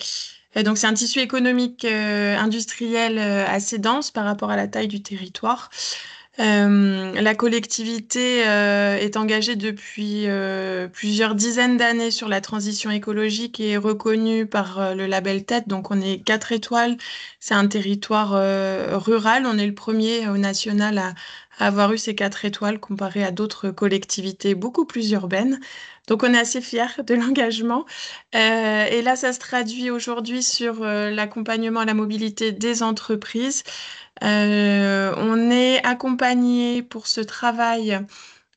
Speaker 4: donc, c'est un tissu économique industriel assez dense par rapport à la taille du territoire. La collectivité est engagée depuis plusieurs dizaines d'années sur la transition écologique et est reconnue par le label TED. Donc on est 4 étoiles. C'est un territoire rural. On est le premier au national à avoir eu ces 4 étoiles comparé à d'autres collectivités beaucoup plus urbaines. Donc on est assez fiers de l'engagement. Et là, ça se traduit aujourd'hui sur l'accompagnement à la mobilité des entreprises. On est accompagné pour ce travail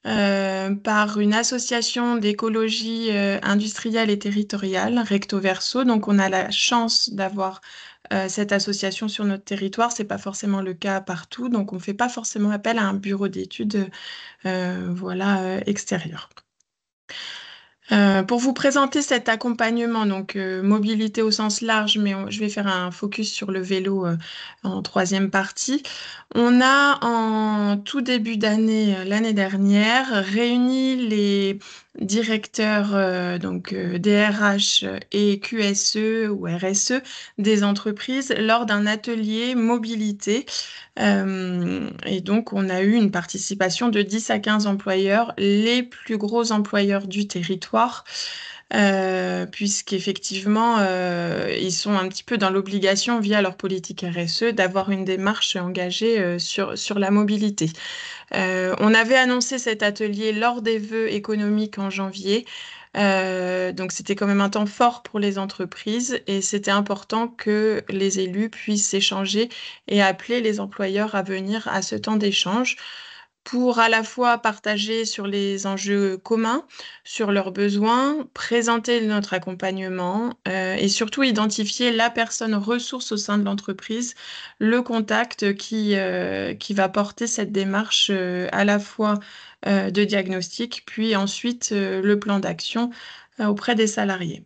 Speaker 4: par une association d'écologie industrielle et territoriale, Recto Verso. Donc, on a la chance d'avoir cette association sur notre territoire. C'est pas forcément le cas partout. Donc, on ne fait pas forcément appel à un bureau d'études extérieur. Pour vous présenter cet accompagnement, donc mobilité au sens large, mais je vais faire un focus sur le vélo en troisième partie. On a en tout début d'année, l'année dernière, réuni les directeurs DRH et QSE ou RSE des entreprises lors d'un atelier mobilité. Et donc, on a eu une participation de 10 à 15 employeurs, les plus gros employeurs du territoire, puisqu'effectivement, ils sont un petit peu dans l'obligation, via leur politique RSE, d'avoir une démarche engagée sur la mobilité. On avait annoncé cet atelier lors des vœux économiques en janvier. Donc c'était quand même un temps fort pour les entreprises et c'était important que les élus puissent échanger et appeler les employeurs à venir à ce temps d'échange pour à la fois partager sur les enjeux communs, sur leurs besoins, présenter notre accompagnement et surtout identifier la personne ressource au sein de l'entreprise, le contact qui va porter cette démarche à la fois de diagnostic, puis ensuite le plan d'action auprès des salariés.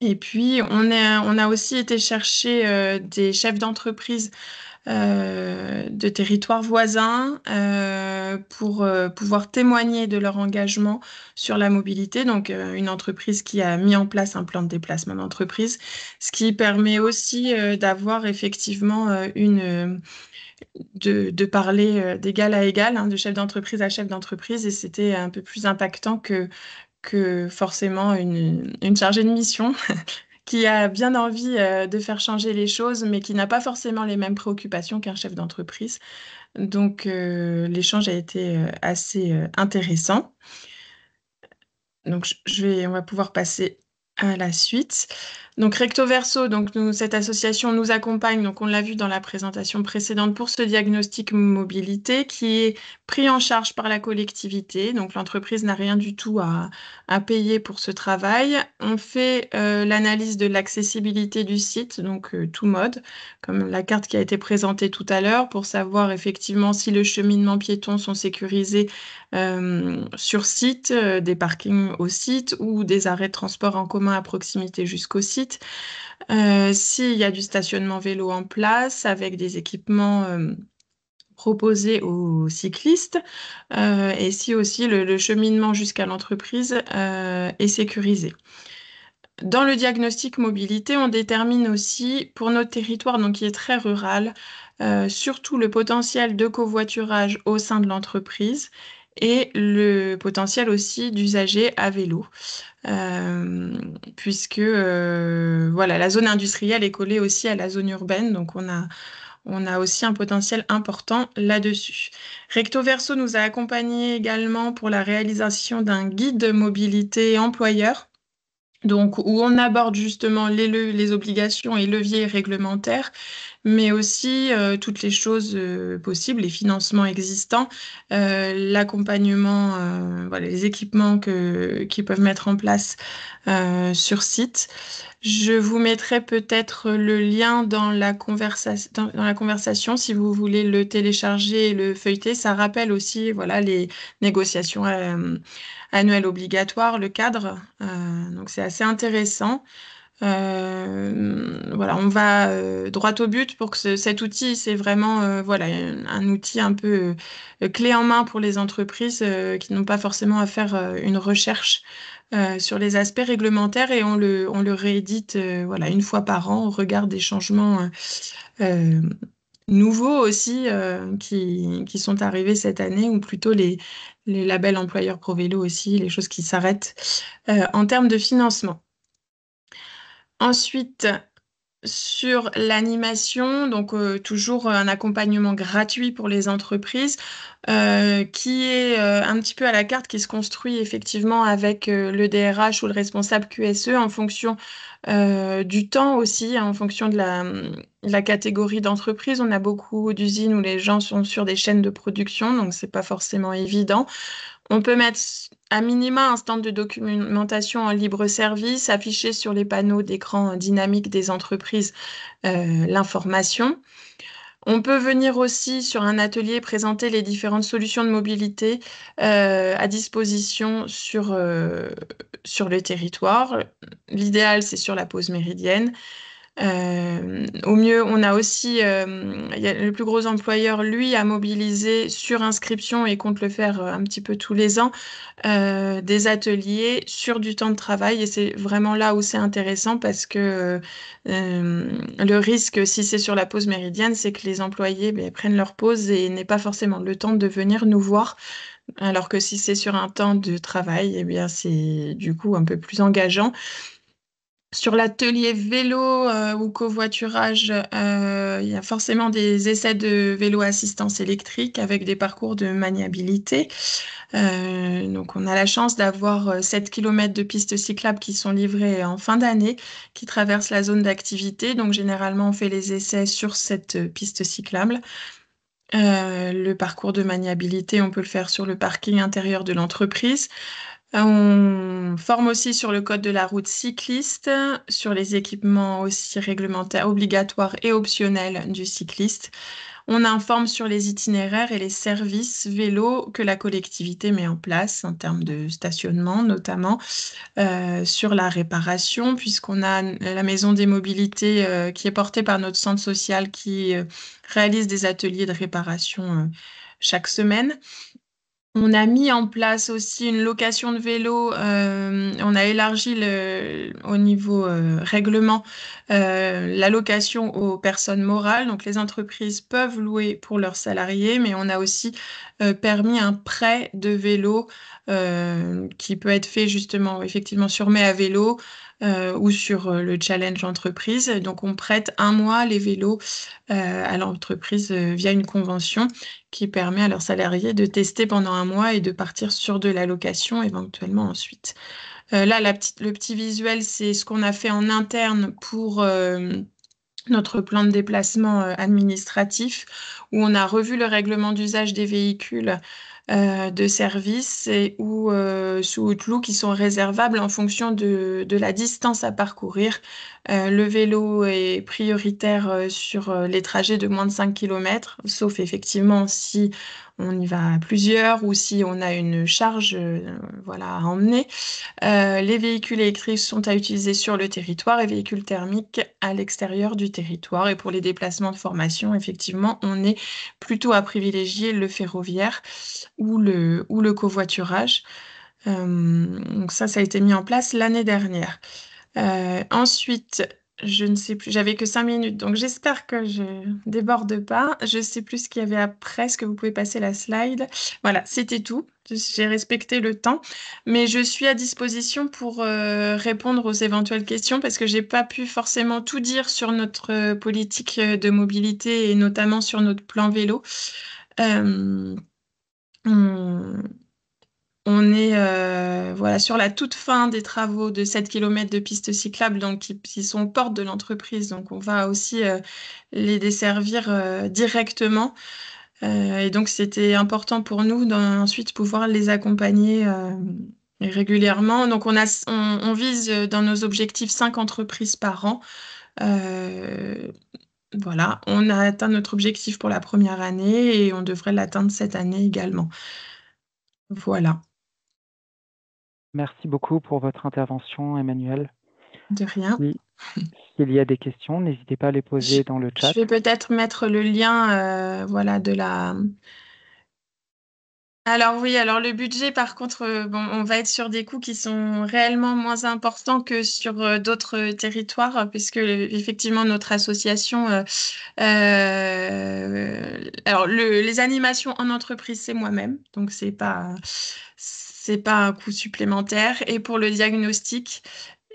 Speaker 4: Et puis, on a aussi été chercher des chefs d'entreprise de territoires voisins pour pouvoir témoigner de leur engagement sur la mobilité. Donc, une entreprise qui a mis en place un plan de déplacement d'entreprise, ce qui permet aussi d'avoir effectivement de parler d'égal à égal, hein, de chef d'entreprise à chef d'entreprise, et c'était un peu plus impactant que forcément une chargée de mission qui a bien envie de faire changer les choses, mais qui n'a pas forcément les mêmes préoccupations qu'un chef d'entreprise. Donc, l'échange a été assez intéressant. Donc, on va pouvoir passer à la suite. Donc, Recto Verso, donc cette association nous accompagne, donc on l'a vu dans la présentation précédente, pour ce diagnostic mobilité qui est pris en charge par la collectivité. Donc, l'entreprise n'a rien du tout à payer pour ce travail. On fait l'analyse de l'accessibilité du site, donc tout mode, comme la carte qui a été présentée tout à l'heure, pour savoir effectivement si le cheminement piéton sont sécurisés sur site, des parkings au site ou des arrêts de transport en commun à proximité jusqu'au site. S'il y a du stationnement vélo en place avec des équipements proposés aux cyclistes et si aussi le cheminement jusqu'à l'entreprise est sécurisé. Dans le diagnostic mobilité, on détermine aussi pour notre territoire, donc qui est très rural, surtout le potentiel de covoiturage au sein de l'entreprise et le potentiel aussi d'usagers à vélo. Puisque la zone industrielle est collée aussi à la zone urbaine, donc on a aussi un potentiel important là-dessus. Recto Verso nous a accompagnés également pour la réalisation d'un guide mobilité employeur, donc où on aborde justement les obligations et leviers réglementaires, mais aussi toutes les choses possibles, les financements existants, l'accompagnement, les équipements qu'ils peuvent mettre en place sur site. Je vous mettrai peut-être le lien dans la conversation si vous voulez le télécharger et le feuilleter. Ça rappelle aussi les négociations annuelles obligatoires, le cadre. Donc c'est assez intéressant. On va droit au but pour que cet outil, c'est vraiment un outil un peu clé en main pour les entreprises qui n'ont pas forcément à faire une recherche sur les aspects réglementaires et on le réédite une fois par an au regard des changements nouveaux aussi qui sont arrivés cette année, ou plutôt les labels employeurs pro vélo aussi, les choses qui s'arrêtent en termes de financement. Ensuite, sur l'animation, donc toujours un accompagnement gratuit pour les entreprises, qui est un petit peu à la carte, qui se construit effectivement avec le DRH ou le responsable QSE en fonction du temps aussi, hein, en fonction de la catégorie d'entreprise. On a beaucoup d'usines où les gens sont sur des chaînes de production, donc c'est pas forcément évident. On peut mettre à minima un stand de documentation en libre service, afficher sur les panneaux d'écran dynamique des entreprises l'information. On peut venir aussi sur un atelier présenter les différentes solutions de mobilité à disposition sur le territoire. L'idéal, c'est sur la pause méridienne. Au mieux, on a aussi le plus gros employeur, lui, a mobilisé sur inscription et compte le faire un petit peu tous les ans, des ateliers sur du temps de travail. Et c'est vraiment là où c'est intéressant parce que le risque, si c'est sur la pause méridienne, c'est que les employés prennent leur pause et n'aient pas forcément le temps de venir nous voir. Alors que si c'est sur un temps de travail, eh bien, c'est du coup un peu plus engageant. Sur l'atelier vélo ou covoiturage, il y a forcément des essais de vélo assistance électrique avec des parcours de maniabilité. Donc on a la chance d'avoir 7 km de pistes cyclables qui sont livrées en fin d'année, qui traversent la zone d'activité. Donc généralement on fait les essais sur cette piste cyclable. Le parcours de maniabilité, on peut le faire sur le parking intérieur de l'entreprise. On forme aussi sur le code de la route cycliste, sur les équipements aussi réglementaires, obligatoires et optionnels du cycliste. On informe sur les itinéraires et les services vélos que la collectivité met en place en termes de stationnement notamment, sur la réparation, puisqu'on a la maison des mobilités qui est portée par notre centre social qui réalise des ateliers de réparation chaque semaine. On a mis en place aussi une location de vélo. On a élargi au niveau règlement la location aux personnes morales. Donc les entreprises peuvent louer pour leurs salariés, mais on a aussi permis un prêt de vélo qui peut être fait justement effectivement sur Mai à vélo ou sur le challenge entreprise. Donc on prête un mois les vélos à l'entreprise via une convention qui permet à leurs salariés de tester pendant un mois et de partir sur de la location éventuellement ensuite. Là, le petit visuel, c'est ce qu'on a fait en interne pour notre plan de déplacement administratif, où on a revu le règlement d'usage des véhicules de service et ou sous Outlook qui sont réservables en fonction de la distance à parcourir. Le vélo est prioritaire sur les trajets de moins de 5 km, sauf effectivement si on y va à plusieurs ou si on a une charge voilà, à emmener. Les véhicules électriques sont à utiliser sur le territoire et véhicules thermiques à l'extérieur du territoire. Et pour les déplacements de formation, effectivement, on est plutôt à privilégier le ferroviaire ou le covoiturage. Donc ça a été mis en place l'année dernière. Ensuite, je ne sais plus, j'avais que 5 minutes, donc j'espère que je déborde pas. Je ne sais plus ce qu'il y avait après, est-ce que vous pouvez passer la slide? Voilà, c'était tout. J'ai respecté le temps, mais je suis à disposition pour répondre aux éventuelles questions parce que j'ai pas pu forcément tout dire sur notre politique de mobilité et notamment sur notre plan vélo. Euh, on, on est voilà, sur la toute fin des travaux de 7 km de pistes cyclables donc, qui sont aux portes de l'entreprise. Donc, on va aussi les desservir directement. Et donc, c'était important pour nous d'ensuite pouvoir les accompagner régulièrement. Donc, on vise dans nos objectifs 5 entreprises par an. Voilà, on a atteint notre objectif pour la première année et on devrait l'atteindre cette année également. Voilà.
Speaker 2: Merci beaucoup pour votre intervention, Emmanuel.
Speaker 4: De rien.
Speaker 2: S'il y a des questions, n'hésitez pas à les poser dans le chat.
Speaker 4: Je vais peut-être mettre le lien voilà, Alors oui, alors le budget, par contre, bon, on va être sur des coûts qui sont réellement moins importants que sur d'autres territoires, puisque effectivement notre association, alors les animations en entreprise, c'est moi-même, donc c'est pas un coût supplémentaire. Et pour le diagnostic,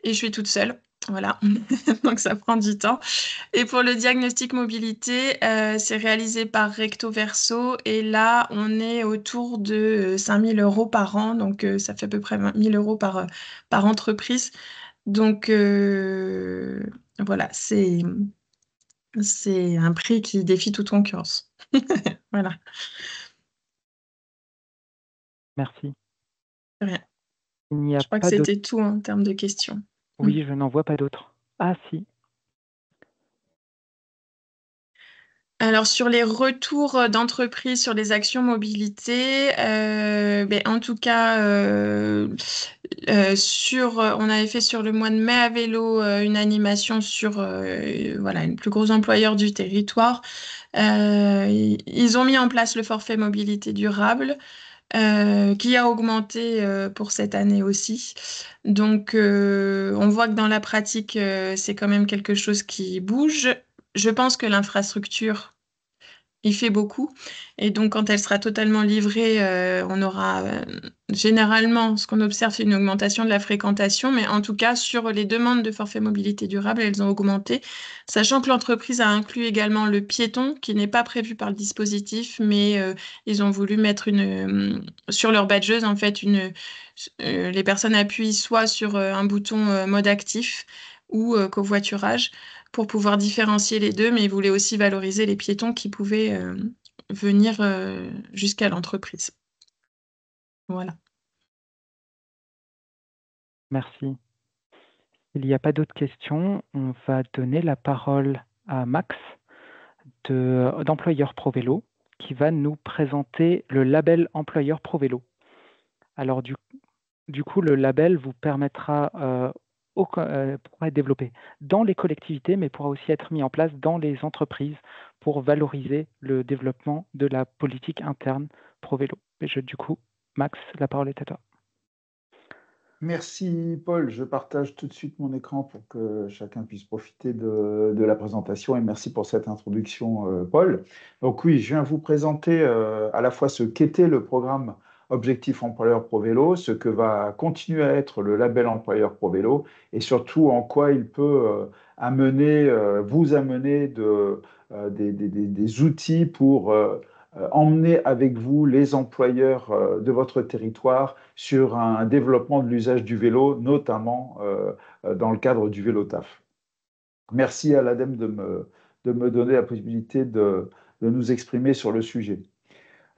Speaker 4: et je suis toute seule. Voilà, donc ça prend du temps. Et pour le diagnostic mobilité, c'est réalisé par Recto Verso. Et là, on est autour de 5 000 euros par an. Donc, ça fait à peu près 20 000 euros par entreprise. Donc, voilà, c'est un prix qui défie toute concurrence. Voilà,
Speaker 2: Merci.
Speaker 4: rien.
Speaker 2: Il n'y a
Speaker 4: Je crois que
Speaker 2: pas d'autres.
Speaker 4: c'était tout en termes de questions.
Speaker 2: Oui, je n'en vois pas d'autres. Ah si,
Speaker 4: Alors, sur les retours d'entreprise sur les actions mobilité, ben, en tout cas, on avait fait sur le mois de mai à vélo une animation sur voilà, une plus gros employeur du territoire. Ils ont mis en place le forfait mobilité durable qui a augmenté pour cette année aussi. Donc, on voit que dans la pratique, c'est quand même quelque chose qui bouge. Je pense que l'infrastructure il fait beaucoup. Et donc, quand elle sera totalement livrée, on aura généralement, ce qu'on observe, c'est une augmentation de la fréquentation. Mais en tout cas, sur les demandes de forfait mobilité durable, elles ont augmenté, sachant que l'entreprise a inclus également le piéton, qui n'est pas prévu par le dispositif, mais ils ont voulu mettre sur leur badgeuse, en fait, les personnes appuient soit sur un bouton mode actif ou covoiturage pour pouvoir différencier les deux, mais ils voulaient aussi valoriser les piétons qui pouvaient venir jusqu'à l'entreprise. Voilà.
Speaker 2: merci. Il n'y a pas d'autres questions. On va donner la parole à Max d'Employeur Pro Vélo qui va nous présenter le label Employeur Pro Vélo. Alors du coup, le label vous permettra pourra être développé dans les collectivités, mais pourra aussi être mis en place dans les entreprises pour valoriser le développement de la politique interne Pro Vélo. Du coup, Max, la parole est à toi.
Speaker 5: Merci Paul, je partage tout de suite mon écran pour que chacun puisse profiter de la présentation et merci pour cette introduction Paul. Donc oui, je viens vous présenter à la fois ce qu'était le programme Objectif Employeur Pro Vélo, ce que va continuer à être le label Employeur Pro Vélo et surtout en quoi il peut vous amener des outils pour emmener avec vous les employeurs de votre territoire sur un développement de l'usage du vélo, notamment dans le cadre du vélo taf. Merci à l'ADEME de me donner la possibilité de nous exprimer sur le sujet.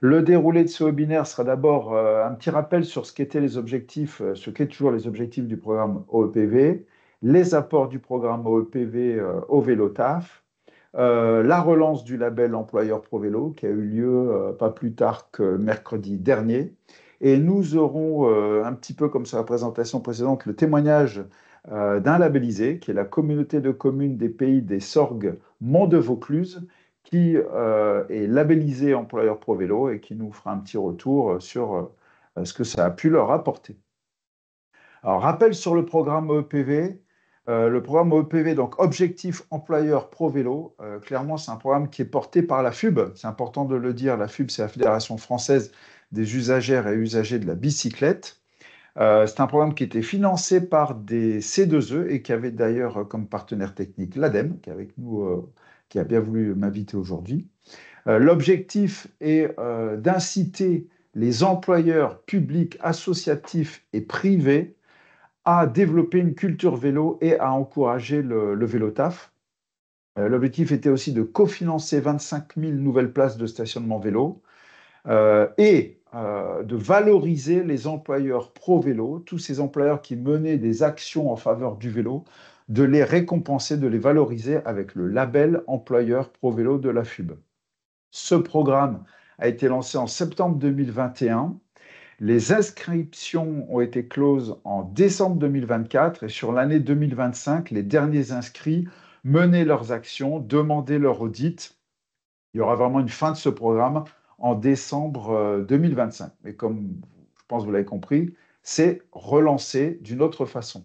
Speaker 5: Le déroulé de ce webinaire sera d'abord un petit rappel sur ce qu'étaient les objectifs, ce qu'est toujours les objectifs du programme OEPV, les apports du programme OEPV au vélo taf, la relance du label Employeur Pro Vélo qui a eu lieu pas plus tard que mercredi dernier. Et nous aurons, un petit peu comme sur la présentation précédente, le témoignage d'un labellisé, qui est la communauté de communes des pays des Sorgues Mont de Vaucluse, qui est labellisé Employeur Pro Vélo et qui nous fera un petit retour sur ce que ça a pu leur apporter. Alors, rappel sur le programme OEPV. Le programme OEPV, donc Objectif Employeur Pro Vélo, clairement, c'est un programme qui est porté par la FUB. C'est important de le dire, la FUB, c'est la Fédération française des usagères et usagers de la bicyclette. C'est un programme qui était financé par des C2E et qui avait d'ailleurs comme partenaire technique l'ADEME, qui est avec nous, qui a bien voulu m'inviter aujourd'hui. L'objectif est d'inciter les employeurs publics, associatifs et privés à développer une culture vélo et à encourager le vélo taf. L'objectif était aussi de cofinancer 25 000 nouvelles places de stationnement vélo et de valoriser les employeurs pro-vélo, tous ces employeurs qui menaient des actions en faveur du vélo, de les récompenser, de les valoriser avec le label employeur pro-vélo de la FUB. Ce programme a été lancé en septembre 2021. Les inscriptions ont été closes en décembre 2024 et sur l'année 2025, les derniers inscrits menaient leurs actions, demandaient leur audit. Il y aura vraiment une fin de ce programme en décembre 2025. Mais comme je pense que vous l'avez compris, c'est relancé d'une autre façon.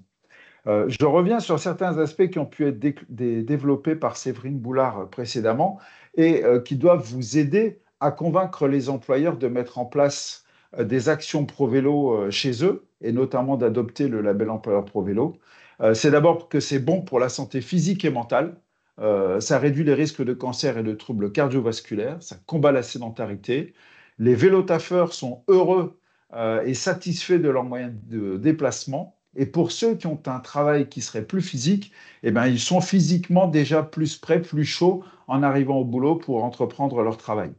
Speaker 5: Je reviens sur certains aspects qui ont pu être développés par Séverine Boulard précédemment et qui doivent vous aider à convaincre les employeurs de mettre en place des actions ProVélo chez eux et notamment d'adopter le label employeur ProVélo. C'est d'abord que c'est bon pour la santé physique et mentale. Ça réduit les risques de cancer et de troubles cardiovasculaires, ça combat la sédentarité. Les vélotaffeurs sont heureux et satisfaits de leurs moyens de déplacement. Et pour ceux qui ont un travail qui serait plus physique, eh bien, ils sont physiquement déjà plus prêts, plus chauds en arrivant au boulot pour entreprendre leur travail.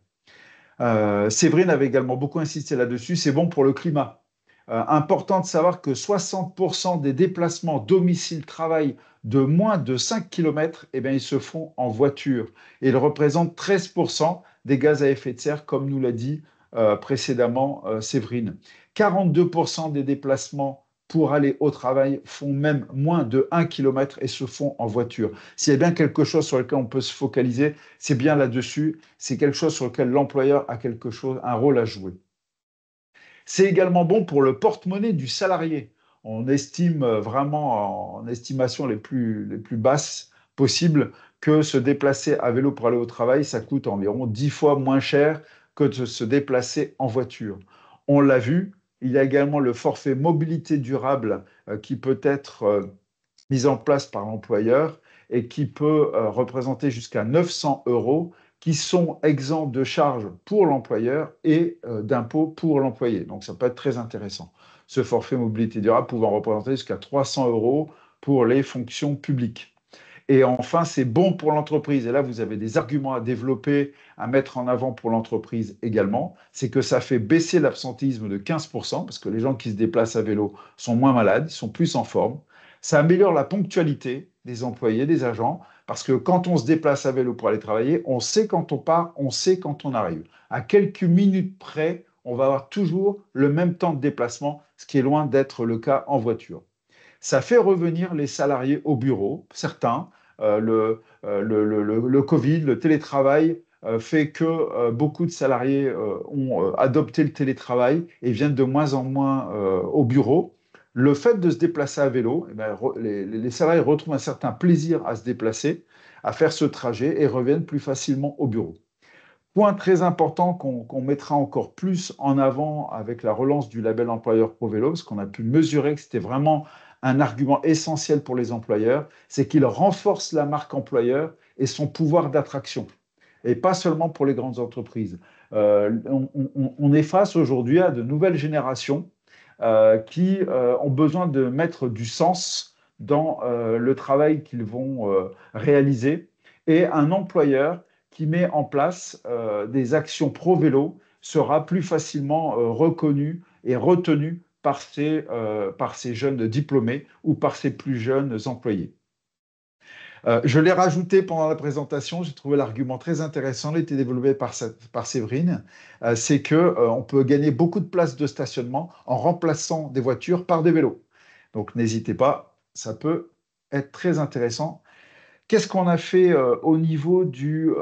Speaker 5: Séverine avait également beaucoup insisté là-dessus, c'est bon pour le climat. Important de savoir que 60% des déplacements domicile-travail de moins de 5 km, eh bien, ils se font en voiture. Et ils représentent 13% des gaz à effet de serre, comme nous l'a dit précédemment Séverine. 42% des déplacements pour aller au travail font même moins de 1 km et se font en voiture. S'il y a bien quelque chose sur lequel on peut se focaliser, c'est bien là-dessus. C'est quelque chose sur lequel l'employeur a un rôle à jouer. C'est également bon pour le porte-monnaie du salarié. On estime vraiment en estimation les plus basses possibles que se déplacer à vélo pour aller au travail, ça coûte environ 10 fois moins cher que de se déplacer en voiture. On l'a vu, il y a également le forfait mobilité durable qui peut être mis en place par l'employeur et qui peut représenter jusqu'à 900 € qui sont exempts de charges pour l'employeur et d'impôts pour l'employé. Donc, ça peut être très intéressant. Ce forfait mobilité durable pouvant représenter jusqu'à 300 € pour les fonctions publiques. Et enfin, c'est bon pour l'entreprise. Et là, vous avez des arguments à développer, à mettre en avant pour l'entreprise également. C'est que ça fait baisser l'absentéisme de 15%, parce que les gens qui se déplacent à vélo sont moins malades, ils sont plus en forme. Ça améliore la ponctualité des employés, des agents, parce que quand on se déplace à vélo pour aller travailler, on sait quand on part, on sait quand on arrive. À quelques minutes près, on va avoir toujours le même temps de déplacement, ce qui est loin d'être le cas en voiture. Ça fait revenir les salariés au bureau, certains. Le Covid, le télétravail fait que beaucoup de salariés ont adopté le télétravail et viennent de moins en moins au bureau. Le fait de se déplacer à vélo, eh bien, les salariés retrouvent un certain plaisir à se déplacer, à faire ce trajet et reviennent plus facilement au bureau. Point très important qu'on mettra encore plus en avant avec la relance du label employeur ProVélo, parce qu'on a pu mesurer que c'était vraiment un argument essentiel pour les employeurs, c'est qu'il renforce la marque employeur et son pouvoir d'attraction, et pas seulement pour les grandes entreprises. On est face aujourd'hui à de nouvelles générations qui ont besoin de mettre du sens dans le travail qu'ils vont réaliser, et un employeur qui met en place des actions pro-vélo sera plus facilement reconnu et retenu par ces jeunes diplômés ou par ces plus jeunes employés. Je l'ai rajouté pendant la présentation, j'ai trouvé l'argument très intéressant, il a été développé par Séverine, c'est qu'on peut gagner beaucoup de places de stationnement en remplaçant des voitures par des vélos. Donc n'hésitez pas, ça peut être très intéressant. Qu'est-ce qu'on a fait au niveau du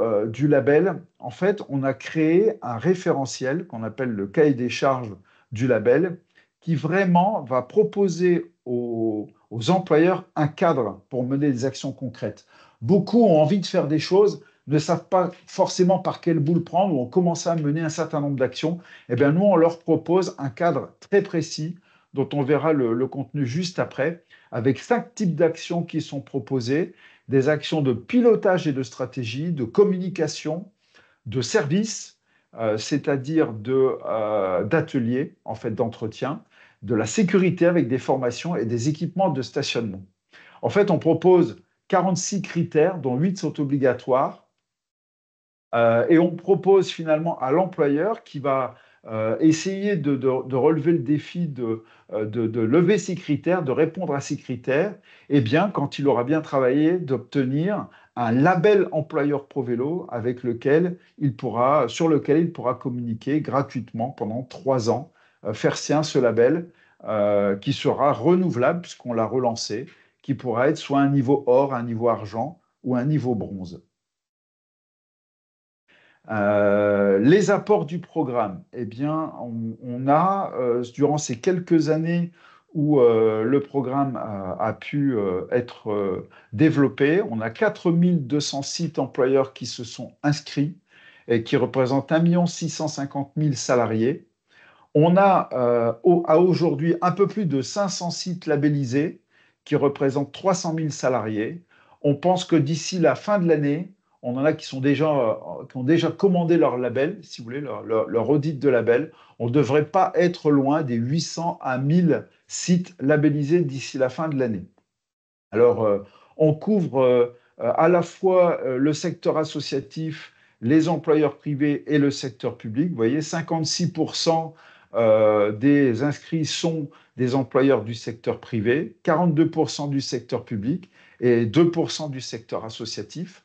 Speaker 5: label? En fait, on a créé un référentiel qu'on appelle le cahier des charges du label, qui vraiment va proposer aux employeurs un cadre pour mener des actions concrètes. Beaucoup ont envie de faire des choses, ne savent pas forcément par quelle boule prendre, ou ont commencé à mener un certain nombre d'actions. Eh bien, nous, on leur propose un cadre très précis, dont on verra le contenu juste après, avec 5 types d'actions qui sont proposées, des actions de pilotage et de stratégie, de communication, de service, c'est-à-dire d'ateliers, en fait, d'entretien, de la sécurité avec des formations et des équipements de stationnement. En fait, on propose 46 critères, dont 8 sont obligatoires, et on propose finalement à l'employeur qui va essayer de relever le défi de lever ces critères, de répondre à ces critères, et bien, quand il aura bien travaillé, d'obtenir un label employeur ProVélo sur lequel il pourra communiquer gratuitement pendant 3 ans, faire sien ce label qui sera renouvelable puisqu'on l'a relancé, qui pourra être soit un niveau or, un niveau argent ou un niveau bronze. Les apports du programme, eh bien, on a, durant ces quelques années où le programme a pu être développé, on a 4200 sites employeurs qui se sont inscrits et qui représentent 1 650 000 salariés. On a à aujourd'hui un peu plus de 500 sites labellisés qui représentent 300 000 salariés. On pense que d'ici la fin de l'année, on en a qui ont déjà commandé leur label, si vous voulez, leur audit de label. On ne devrait pas être loin des 800 à 1000 sites labellisés d'ici la fin de l'année. Alors, on couvre à la fois le secteur associatif, les employeurs privés et le secteur public. Vous voyez, 56% des inscrits sont des employeurs du secteur privé, 42% du secteur public et 2% du secteur associatif.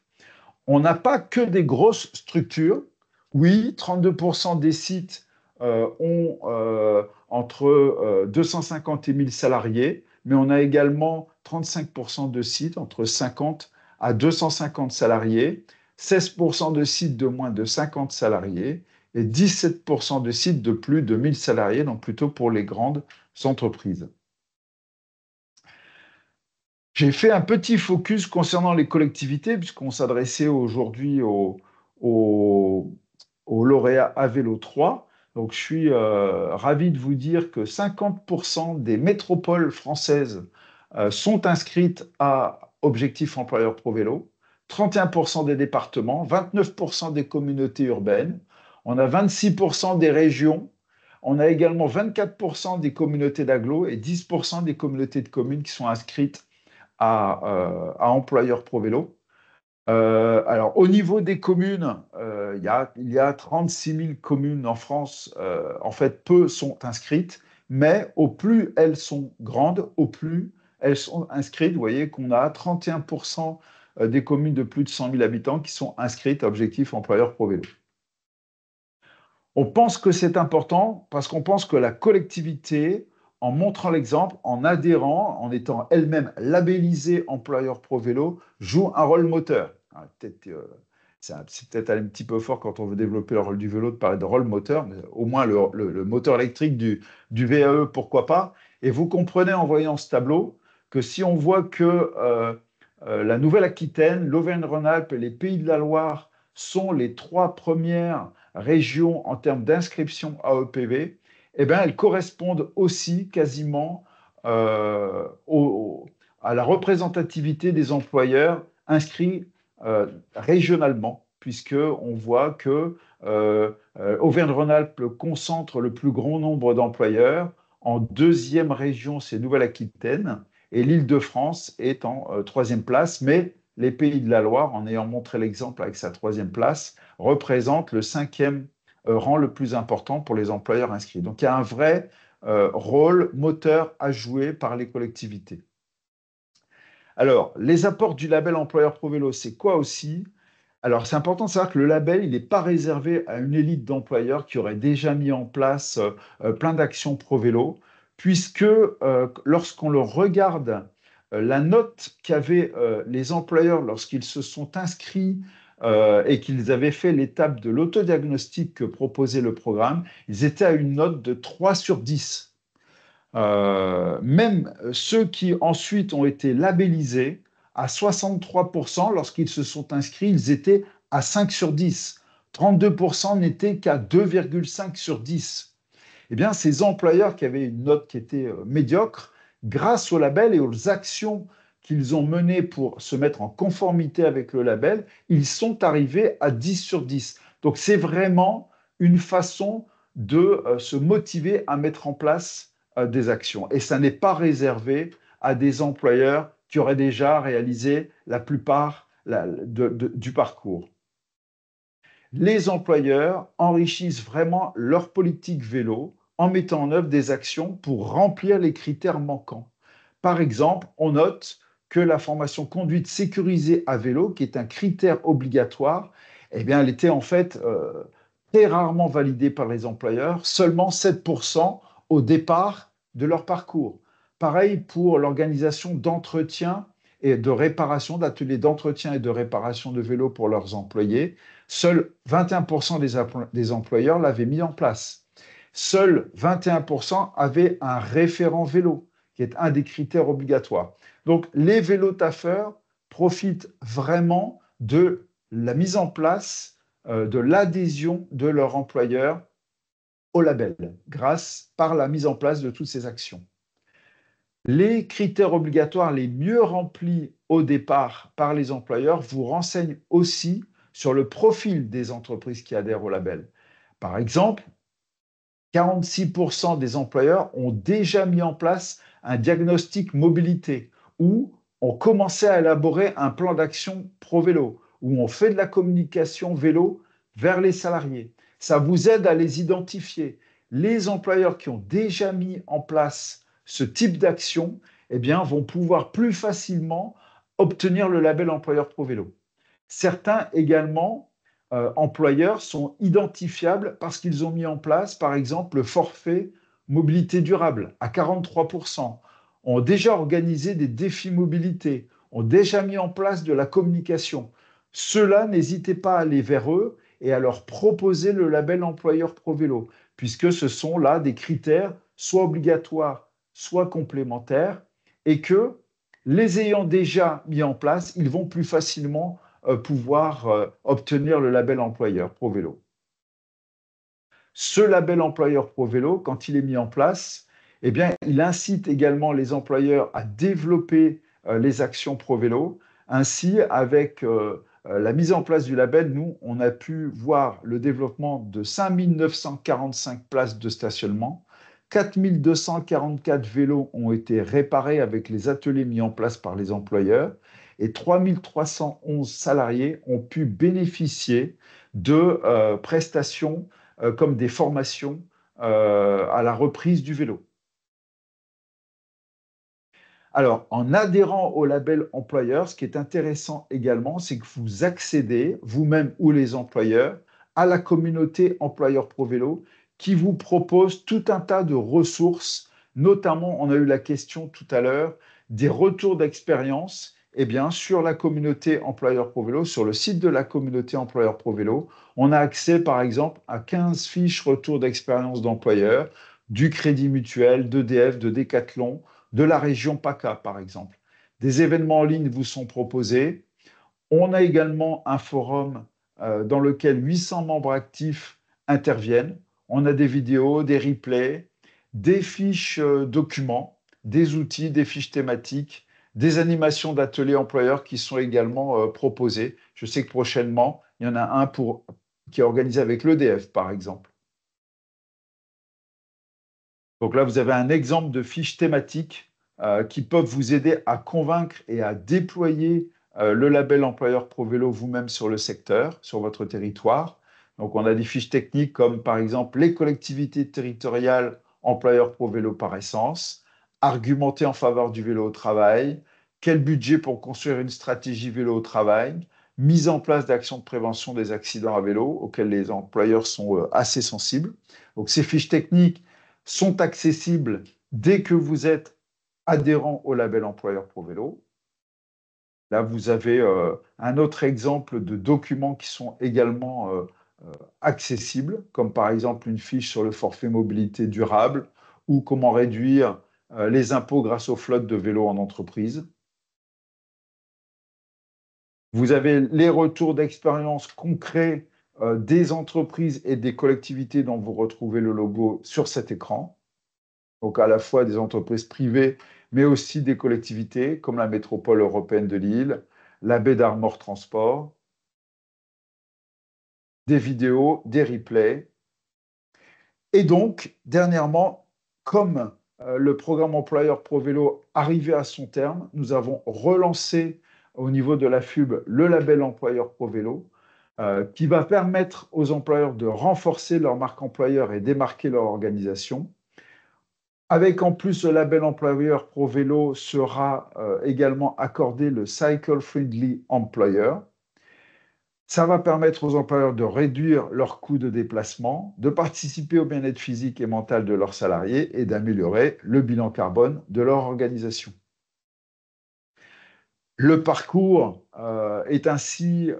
Speaker 5: On n'a pas que des grosses structures. Oui, 32% des sites ont entre 250 et 1000 salariés, mais on a également 35% de sites entre 50 à 250 salariés, 16% de sites de moins de 50 salariés et 17% de sites de plus de 1000 salariés, donc plutôt pour les grandes entreprises. J'ai fait un petit focus concernant les collectivités, puisqu'on s'adressait aujourd'hui aux lauréats Avelo 3. Donc, je suis ravi de vous dire que 50% des métropoles françaises sont inscrites à Objectif Employeur Pro Vélo, 31% des départements, 29% des communautés urbaines, on a 26% des régions, on a également 24% des communautés d'agglo et 10% des communautés de communes qui sont inscrites à Employeur Pro Vélo. Alors, au niveau des communes, il y a 36 000 communes en France. En fait, peu sont inscrites, mais au plus elles sont grandes, au plus elles sont inscrites. Vous voyez qu'on a 31% des communes de plus de 100 000 habitants qui sont inscrites à Objectif Employeur Pro Vélo. On pense que c'est important parce qu'on pense que la collectivité, en montrant l'exemple, en adhérant, en étant elle-même labellisée Employeur Pro Vélo, joue un rôle moteur. C'est peut-être un petit peu fort quand on veut développer le rôle du vélo de parler de rôle moteur, mais au moins le moteur électrique du VAE, pourquoi pas. Et vous comprenez en voyant ce tableau que si on voit que la Nouvelle-Aquitaine, l'Auvergne-Rhône-Alpes et les Pays de la Loire sont les 3 premières régions en termes d'inscription à EPV, eh bien, elles correspondent aussi quasiment à la représentativité des employeurs inscrits régionalement, puisqu'on voit que Auvergne-Rhône-Alpes concentre le plus grand nombre d'employeurs. En deuxième région, c'est Nouvelle-Aquitaine, et l'Île-de-France est en troisième place, mais les Pays de la Loire, en ayant montré l'exemple avec sa troisième place, représentent le 5e rang le plus important pour les employeurs inscrits. Donc il y a un vrai rôle moteur à jouer par les collectivités. Alors, les apports du label Employeur Pro Vélo, c'est quoi aussi? Alors, c'est important de savoir que le label, il n'est pas réservé à une élite d'employeurs qui auraient déjà mis en place plein d'actions Pro Vélo, puisque lorsqu'on le regarde, la note qu'avaient les employeurs lorsqu'ils se sont inscrits et qu'ils avaient fait l'étape de l'autodiagnostic que proposait le programme, ils étaient à une note de 3 sur 10. Même ceux qui ensuite ont été labellisés, à 63%, lorsqu'ils se sont inscrits, ils étaient à 5 sur 10. 32% n'étaient qu'à 2,5 sur 10. Eh bien, ces employeurs qui avaient une note qui était médiocre, grâce au label et aux actions qu'ils ont menées pour se mettre en conformité avec le label, ils sont arrivés à 10 sur 10. Donc, c'est vraiment une façon de se motiver à mettre en place des actions. Et ça n'est pas réservé à des employeurs qui auraient déjà réalisé la plupart du parcours. Les employeurs enrichissent vraiment leur politique vélo en mettant en œuvre des actions pour remplir les critères manquants. Par exemple, on note que la formation conduite sécurisée à vélo, qui est un critère obligatoire, eh bien, elle était en fait très rarement validée par les employeurs, seulement 7% au départ de leur parcours. Pareil pour l'organisation d'entretien et de réparation, d'ateliers d'entretien et de réparation de vélos pour leurs employés. Seuls 21% des employeurs l'avaient mis en place. Seuls 21% avaient un référent vélo, qui est un des critères obligatoires. Donc, les vélotaffeurs profitent vraiment de la mise en place, de l'adhésion de leur employeur au label, par la mise en place de toutes ces actions. Les critères obligatoires les mieux remplis au départ par les employeurs vous renseignent aussi sur le profil des entreprises qui adhèrent au label. Par exemple, 46% des employeurs ont déjà mis en place un diagnostic mobilité ou ont commencé à élaborer un plan d'action pro-vélo ou ont fait de la communication vélo vers les salariés. Ça vous aide à les identifier. Les employeurs qui ont déjà mis en place ce type d'action, eh bien, vont pouvoir plus facilement obtenir le label employeur pro-vélo. Certains également employeurs sont identifiables parce qu'ils ont mis en place, par exemple, le forfait mobilité durable à 43%, ont déjà organisé des défis mobilité, ont déjà mis en place de la communication. Ceux-là, n'hésitez pas à aller vers eux et à leur proposer le label employeur pro-vélo, puisque ce sont là des critères soit obligatoires, soit complémentaires, et que les ayant déjà mis en place, ils vont plus facilement pouvoir obtenir le label employeur pro-vélo. Ce label employeur pro-vélo, quand il est mis en place, eh bien, il incite également les employeurs à développer les actions pro-vélo. Ainsi, avec la mise en place du label, nous, on a pu voir le développement de 5 945 places de stationnement. 4 244 vélos ont été réparés avec les ateliers mis en place par les employeurs et 3 311 salariés ont pu bénéficier de prestations comme des formations à la reprise du vélo. Alors, en adhérant au label employeur, ce qui est intéressant également, c'est que vous accédez, vous-même ou les employeurs, à la communauté employeur pro-vélo qui vous propose tout un tas de ressources, notamment, on a eu la question tout à l'heure, des retours d'expérience. Eh bien, sur la communauté employeur pro-vélo, sur le site de la communauté employeur pro-vélo, on a accès, par exemple, à 15 fiches retours d'expérience d'employeurs, du Crédit Mutuel, d'EDF, de Decathlon, de la région PACA, par exemple. Des événements en ligne vous sont proposés. On a également un forum dans lequel 800 membres actifs interviennent. On a des vidéos, des replays, des fiches documents, des outils, des fiches thématiques, des animations d'ateliers employeurs qui sont également proposées. Je sais que prochainement, il y en a un qui est organisé avec l'EDF, par exemple. Donc là, vous avez un exemple de fiches thématiques qui peuvent vous aider à convaincre et à déployer le label employeur pro-vélo vous-même sur le secteur, sur votre territoire. Donc, on a des fiches techniques comme, par exemple, les collectivités territoriales employeur pro-vélo par essence, argumenter en faveur du vélo au travail, quel budget pour construire une stratégie vélo au travail, mise en place d'actions de prévention des accidents à vélo auxquels les employeurs sont assez sensibles. Donc, ces fiches techniques sont accessibles dès que vous êtes adhérent au label employeur pro-vélo. Là, vous avez un autre exemple de documents qui sont également accessibles, comme par exemple une fiche sur le forfait mobilité durable ou comment réduire les impôts grâce aux flottes de vélos en entreprise. Vous avez les retours d'expérience concrets des entreprises et des collectivités dont vous retrouvez le logo sur cet écran. Donc à la fois des entreprises privées, mais aussi des collectivités comme la métropole européenne de Lille, la baie d'Armor Transport, des vidéos, des replays. Et donc, dernièrement, comme le programme employeur pro-vélo arrivait à son terme, nous avons relancé au niveau de la FUB le label employeur pro-vélo, qui va permettre aux employeurs de renforcer leur marque employeur et démarquer leur organisation. Avec en plus le label employeur pro-vélo sera également accordé le Cycle Friendly Employer. Ça va permettre aux employeurs de réduire leurs coûts de déplacement, de participer au bien-être physique et mental de leurs salariés et d'améliorer le bilan carbone de leur organisation. Le parcours est ainsi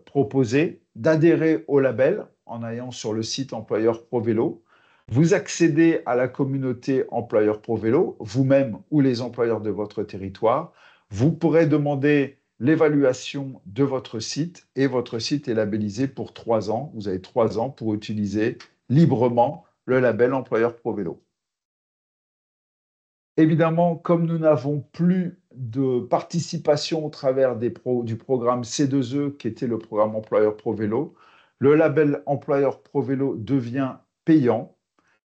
Speaker 5: proposé d'adhérer au label en allant sur le site Employeur ProVélo. Vous accédez à la communauté Employeur ProVélo, vous-même ou les employeurs de votre territoire. Vous pourrez demander l'évaluation de votre site et votre site est labellisé pour 3 ans. Vous avez 3 ans pour utiliser librement le label Employeur ProVélo. Évidemment, comme nous n'avons plus de participation au travers du programme C2E, qui était le programme Employeur ProVélo, le label Employeur ProVélo devient payant.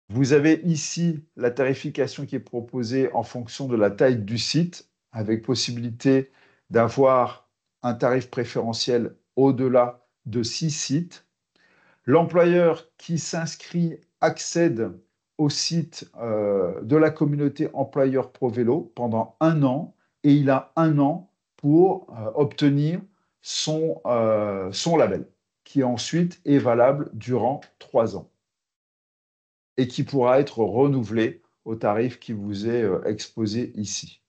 Speaker 5: Vous avez ici la tarification qui est proposée en fonction de la taille du site, avec possibilité d'avoir un tarif préférentiel au-delà de 6 sites. L'employeur qui s'inscrit accède au site de la communauté Employeur ProVélo pendant 1 an et il a 1 an pour obtenir son label, qui ensuite est valable durant 3 ans et qui pourra être renouvelé au tarif qui vous est exposé ici.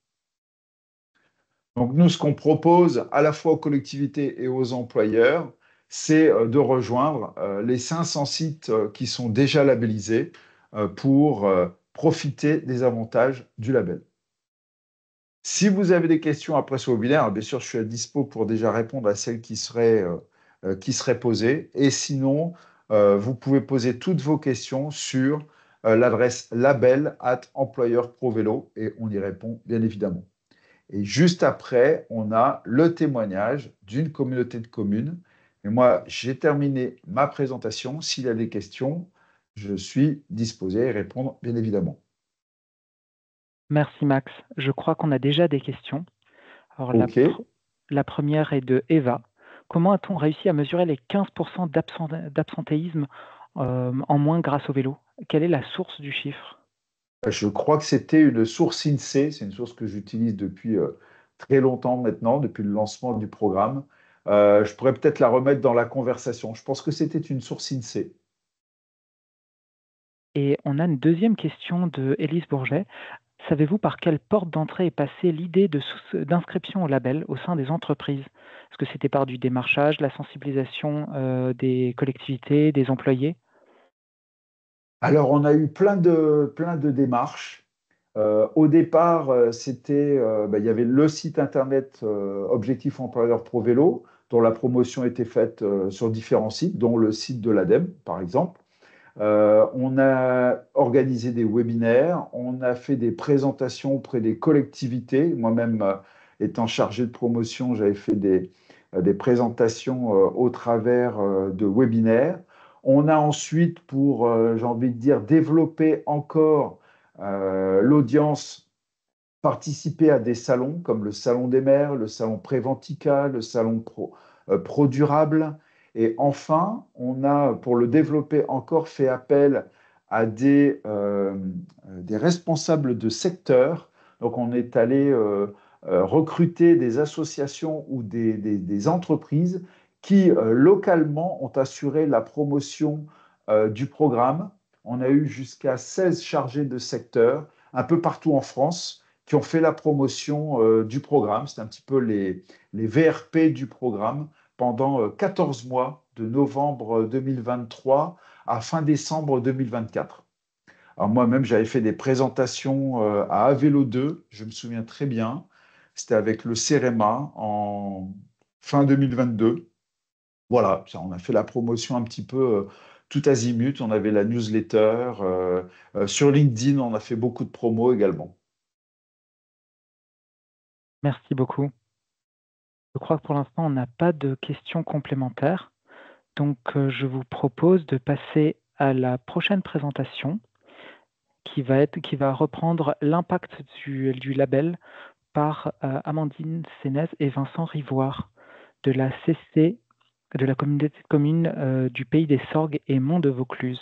Speaker 5: Donc nous, ce qu'on propose à la fois aux collectivités et aux employeurs, c'est de rejoindre les 500 sites qui sont déjà labellisés pour profiter des avantages du label. Si vous avez des questions après ce webinaire, bien sûr, je suis à dispo pour déjà répondre à celles qui seraient posées. Et sinon, vous pouvez poser toutes vos questions sur l'adresse label@employeur-pro-vélo et on y répond bien évidemment. Et juste après, on a le témoignage d'une communauté de communes. Et moi, j'ai terminé ma présentation. S'il y a des questions, je suis disposé à y répondre, bien évidemment.
Speaker 2: Merci Max. Je crois qu'on a déjà des questions. Alors,
Speaker 5: OK.
Speaker 2: la première est de Eva. Comment a-t-on réussi à mesurer les 15% d'absentéisme en moins grâce au vélo? Quelle est la source du chiffre?
Speaker 5: Je crois que c'était une source INSEE. C'est une source que j'utilise depuis très longtemps maintenant, depuis le lancement du programme. Je pourrais peut-être la remettre dans la conversation. Je pense que c'était une source INSEE.
Speaker 2: Et on a une deuxième question de Élise Bourget. Savez-vous par quelle porte d'entrée est passée l'idée d'inscription au label au sein des entreprises? Est-ce que c'était par du démarchage, la sensibilisation des collectivités, des employés?
Speaker 5: Alors, on a eu plein de démarches. Au départ, il y avait le site internet Objectif Employeur ProVélo, dont la promotion était faite sur différents sites, dont le site de l'ADEME, par exemple. On a organisé des webinaires, on a fait des présentations auprès des collectivités. Moi-même, étant chargé de promotion, j'avais fait des présentations au travers de webinaires. On a ensuite, pour, j'ai envie de dire, développer encore l'audience, participé à des salons comme le Salon des maires, le Salon Préventica, le Salon Pro Durable. Et enfin, on a, pour le développer encore, fait appel à des responsables de secteur. Donc, on est allé recruter des associations ou des entreprises qui, localement, ont assuré la promotion du programme. On a eu jusqu'à 16 chargés de secteur un peu partout en France qui ont fait la promotion du programme. C'est un petit peu les VRP du programme pendant 14 mois, de novembre 2023 à fin décembre 2024. Alors moi-même, j'avais fait des présentations à Avélo 2, je me souviens très bien. C'était avec le CEREMA en fin 2022. Voilà, ça, on a fait la promotion un petit peu tout azimut. On avait la newsletter. Sur LinkedIn, on a fait beaucoup de promos également.
Speaker 2: Merci beaucoup. Je crois que pour l'instant, on n'a pas de questions complémentaires. Donc, je vous propose de passer à la prochaine présentation qui va reprendre l'impact du label par Amandine Sénez et Vincent Rivoire de la CC, de la communauté de communes du Pays des Sorgues et Mont de Vaucluse.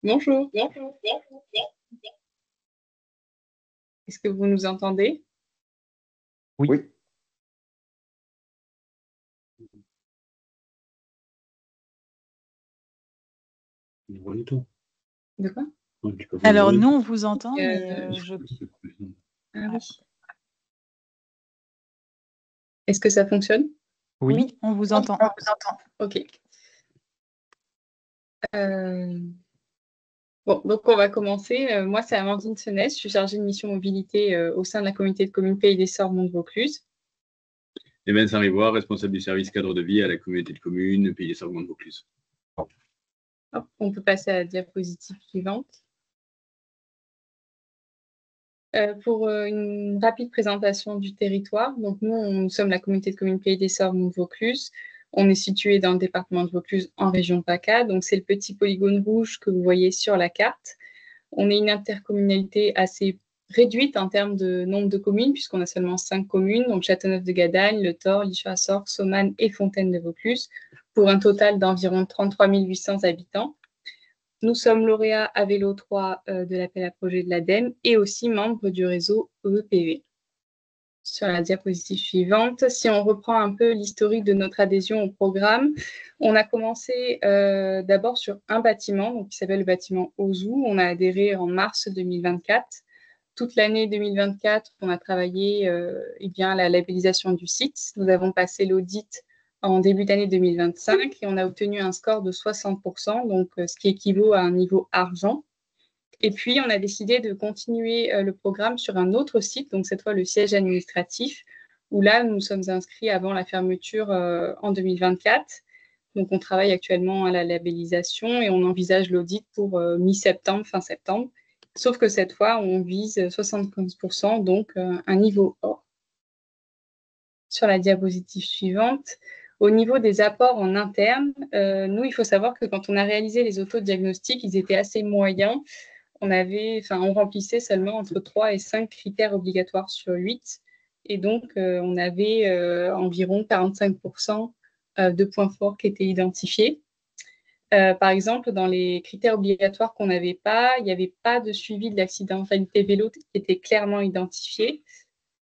Speaker 6: Bonjour. Est-ce que vous nous entendez?
Speaker 5: Oui.
Speaker 6: De quoi?
Speaker 1: Alors, nous, on vous entend, mais
Speaker 6: Ah oui. Est-ce que ça fonctionne?
Speaker 1: Oui, on vous entend.
Speaker 6: Ok. Bon, donc on va commencer. Moi, c'est Amandine Senès. Je suis chargée de mission mobilité au sein de la communauté de communes Pays d'Essor Monde-Vaucluse.
Speaker 7: Et Ben Saint-Rivoire, responsable du service cadre de vie à la communauté de communes Pays d'Essor Monde-Vaucluse.
Speaker 6: On peut passer à la diapositive suivante. Pour une rapide présentation du territoire, donc nous sommes la communauté de communes Pays d'Essor Monde-Vaucluse. On est situé dans le département de Vaucluse en région PACA. Donc c'est le petit polygone rouge que vous voyez sur la carte. On est une intercommunalité assez réduite en termes de nombre de communes, puisqu'on a seulement 5 communes, donc Châteauneuf-de-Gadagne, Le Thor, Lichard-Sort, Saumanne et Fontaine-de-Vaucluse, pour un total d'environ 33 800 habitants. Nous sommes lauréats à Vélo 3 de l'appel à projet de l'ADEME et aussi membres du réseau EEPV. Sur la diapositive suivante, si on reprend un peu l'historique de notre adhésion au programme, on a commencé d'abord sur un bâtiment, donc, qui s'appelle le bâtiment Ozou. On a adhéré en mars 2024. Toute l'année 2024, on a travaillé à la labellisation du site. Nous avons passé l'audit en début d'année 2025 et on a obtenu un score de 60%, donc ce qui équivaut à un niveau argent. Et puis, on a décidé de continuer le programme sur un autre site, donc cette fois le siège administratif, où là, nous sommes inscrits avant la fermeture en 2024. Donc, on travaille actuellement à la labellisation et on envisage l'audit pour mi-septembre, fin septembre. Sauf que cette fois, on vise 75%, donc un niveau or. Sur la diapositive suivante, au niveau des apports en interne, nous, il faut savoir que quand on a réalisé les autodiagnostics, ils étaient assez moyens. On remplissait seulement entre 3 et 5 critères obligatoires sur 8. Et donc, on avait environ 45% de points forts qui étaient identifiés. Par exemple, dans les critères obligatoires qu'on n'avait pas, il n'y avait pas de suivi de l'accidentalité vélo qui était clairement identifié.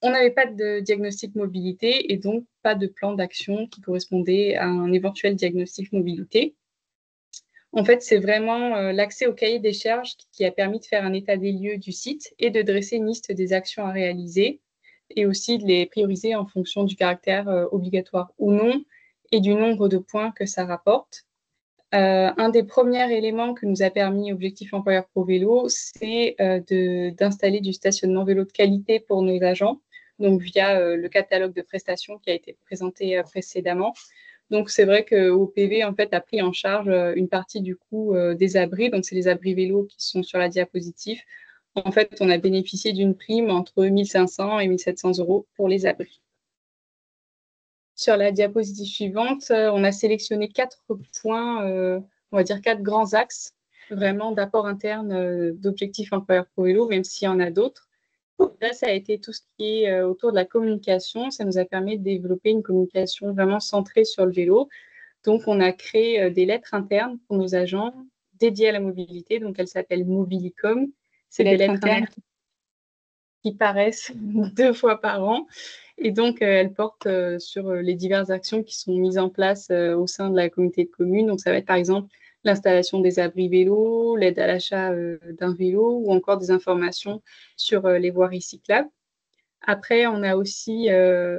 Speaker 6: On n'avait pas de diagnostic mobilité et donc pas de plan d'action qui correspondait à un éventuel diagnostic mobilité. En fait, c'est vraiment l'accès au cahier des charges qui a permis de faire un état des lieux du site et de dresser une liste des actions à réaliser et aussi de les prioriser en fonction du caractère obligatoire ou non et du nombre de points que ça rapporte. Un des premiers éléments que nous a permis Objectif Employeur Pro Vélo, c'est d'installer du stationnement vélo de qualité pour nos agents, donc via le catalogue de prestations qui a été présenté précédemment. Donc, c'est vrai que OPV, en fait, a pris en charge une partie du coût des abris. Donc, c'est les abris vélos qui sont sur la diapositive. En fait, on a bénéficié d'une prime entre 1 500 et 1 700 euros pour les abris. Sur la diapositive suivante, on a sélectionné 4 points, on va dire 4 grands axes, vraiment d'apport interne d'Objectif Employeur Pro Vélo, même s'il y en a d'autres. Là, ça a été tout ce qui est autour de la communication. Ça nous a permis de développer une communication vraiment centrée sur le vélo. Donc, on a créé des lettres internes pour nos agents dédiées à la mobilité. Donc, elles s'appellent Mobilicom. C'est des lettres internes qui paraissent 2 fois par an. Et donc, elles portent sur les diverses actions qui sont mises en place au sein de la communauté de communes. Donc, ça va être par exemple l'installation des abris vélos, l'aide à l'achat d'un vélo ou encore des informations sur les voiries cyclables. Après, on a aussi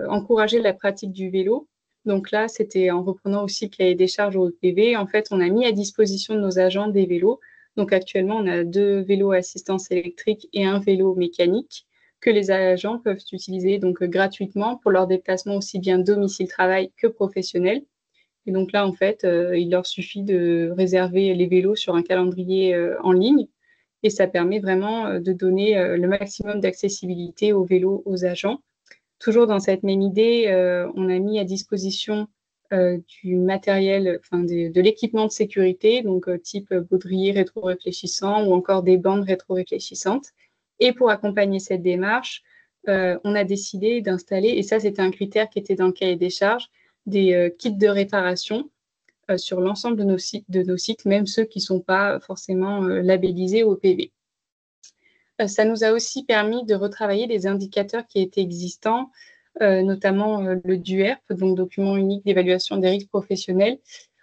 Speaker 6: encouragé la pratique du vélo. Donc là, c'était en reprenant aussi le cahier des charges au EPV. En fait, on a mis à disposition de nos agents des vélos. Donc actuellement, on a 2 vélos à assistance électrique et un vélo mécanique que les agents peuvent utiliser donc gratuitement pour leurs déplacements aussi bien domicile-travail que professionnel. Et donc là, en fait, il leur suffit de réserver les vélos sur un calendrier en ligne et ça permet vraiment de donner le maximum d'accessibilité aux vélos aux agents. Toujours dans cette même idée, on a mis à disposition du matériel, de l'équipement de sécurité, donc type baudrier rétro-réfléchissant ou encore des bandes rétro-réfléchissantes. Et pour accompagner cette démarche, on a décidé d'installer, et ça c'était un critère qui était dans le cahier des charges, des kits de réparation sur l'ensemble de nos sites, même ceux qui ne sont pas forcément labellisés OPV. Ça nous a aussi permis de retravailler des indicateurs qui étaient existants, notamment le DUERP, donc document unique d'évaluation des risques professionnels,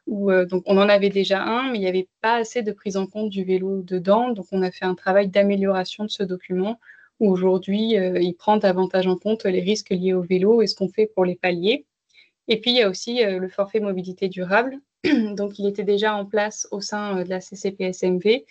Speaker 6: où donc on en avait déjà un, mais il n'y avait pas assez de prise en compte du vélo dedans. Donc on a fait un travail d'amélioration de ce document où aujourd'hui, il prend davantage en compte les risques liés au vélo et ce qu'on fait pour les pallier. Et puis, il y a aussi le forfait mobilité durable. Donc, il était déjà en place au sein de la CCPSMV.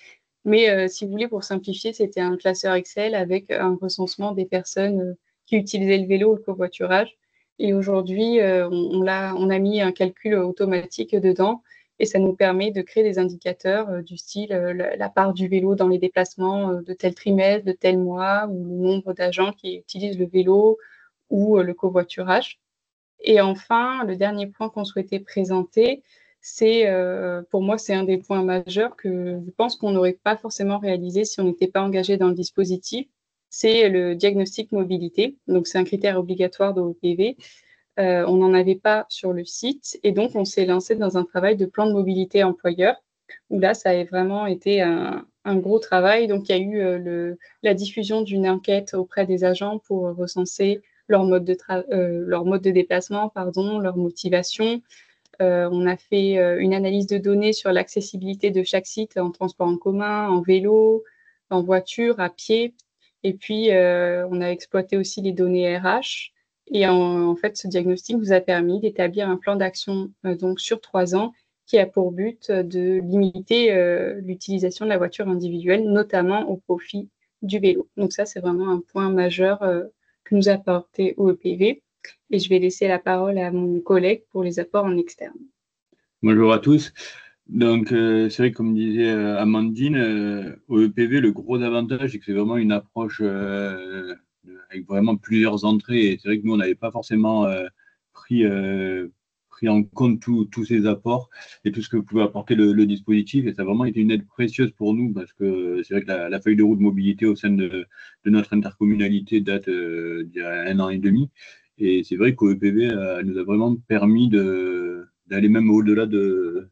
Speaker 6: Mais si vous voulez, pour simplifier, c'était un classeur Excel avec un recensement des personnes qui utilisaient le vélo ou le covoiturage. Et aujourd'hui, on a mis un calcul automatique dedans et ça nous permet de créer des indicateurs du style la part du vélo dans les déplacements de tel trimestre, de tel mois, ou le nombre d'agents qui utilisent le vélo ou le covoiturage. Et enfin, le dernier point qu'on souhaitait présenter, c'est, pour moi, c'est un des points majeurs que je pense qu'on n'aurait pas forcément réalisé si on n'était pas engagé dans le dispositif, c'est le diagnostic mobilité. Donc, c'est un critère obligatoire de OPV. On n'en avait pas sur le site et donc on s'est lancé dans un travail de plan de mobilité employeur où là, ça a vraiment été un gros travail. Donc, il y a eu la diffusion d'une enquête auprès des agents pour recenser leur mode de déplacement, leur motivation. On a fait une analyse de données sur l'accessibilité de chaque site en transport en commun, en vélo, en voiture, à pied. Et puis, on a exploité aussi les données RH. Et en fait, ce diagnostic nous a permis d'établir un plan d'action donc sur 3 ans qui a pour but de limiter l'utilisation de la voiture individuelle, notamment au profit du vélo. Donc ça, c'est vraiment un point majeur que nous a apporté OEPV. Et je vais laisser la parole à mon collègue pour les apports en externe.
Speaker 7: Bonjour à tous. Donc, c'est vrai que comme disait Amandine, OEPV, le gros avantage, c'est que c'est vraiment une approche avec vraiment plusieurs entrées. Et c'est vrai que nous, on n'avait pas forcément pris en compte tous ces apports et tout ce que pouvait apporter le dispositif. Et ça a vraiment été une aide précieuse pour nous parce que c'est vrai que la feuille de route mobilité au sein de notre intercommunalité date d'il y a 1 an et demi. Et c'est vrai qu'OEPV nous a vraiment permis d'aller même au-delà de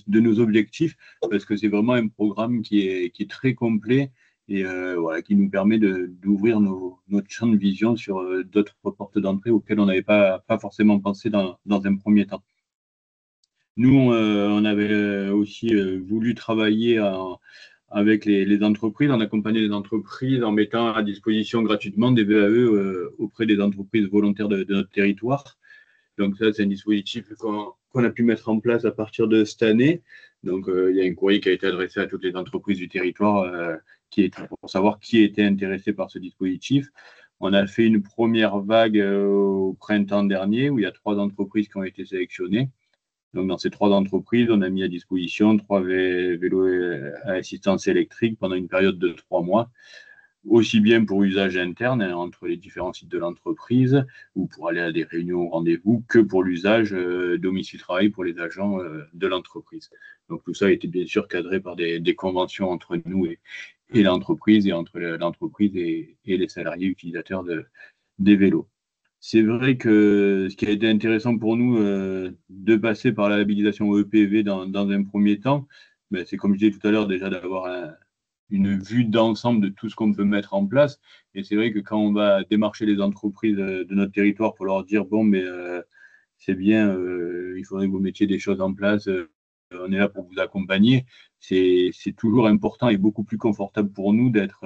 Speaker 7: nos objectifs, parce que c'est vraiment un programme qui est très complet et voilà, qui nous permet d'ouvrir notre champ de vision sur d'autres portes d'entrée auxquelles on n'avait pas forcément pensé dans un premier temps. Nous, on avait aussi voulu travailler avec les entreprises, en accompagner les entreprises en mettant à disposition gratuitement des VAE auprès des entreprises volontaires de notre territoire. Donc ça, c'est un dispositif qu'on a pu mettre en place à partir de cette année. Donc il y a un courrier qui a été adressé à toutes les entreprises du territoire pour savoir qui était intéressé par ce dispositif. On a fait une première vague au printemps dernier où il y a 3 entreprises qui ont été sélectionnées. Donc dans ces 3 entreprises, on a mis à disposition 3 vélos à assistance électrique pendant une période de 3 mois. Aussi bien pour usage interne entre les différents sites de l'entreprise ou pour aller à des réunions ou rendez-vous que pour l'usage domicile-travail pour les agents de l'entreprise. Donc tout ça a été bien sûr cadré par des conventions entre nous et l'entreprise et entre l'entreprise et les salariés utilisateurs des vélos. C'est vrai que ce qui a été intéressant pour nous de passer par la labellisation OEPV dans un premier temps, c'est comme je disais tout à l'heure déjà d'avoir une vue d'ensemble de tout ce qu'on peut mettre en place. Et c'est vrai que quand on va démarcher les entreprises de notre territoire pour leur dire bon, mais c'est bien, il faudrait que vous mettiez des choses en place, on est là pour vous accompagner, c'est toujours important et beaucoup plus confortable pour nous d'être,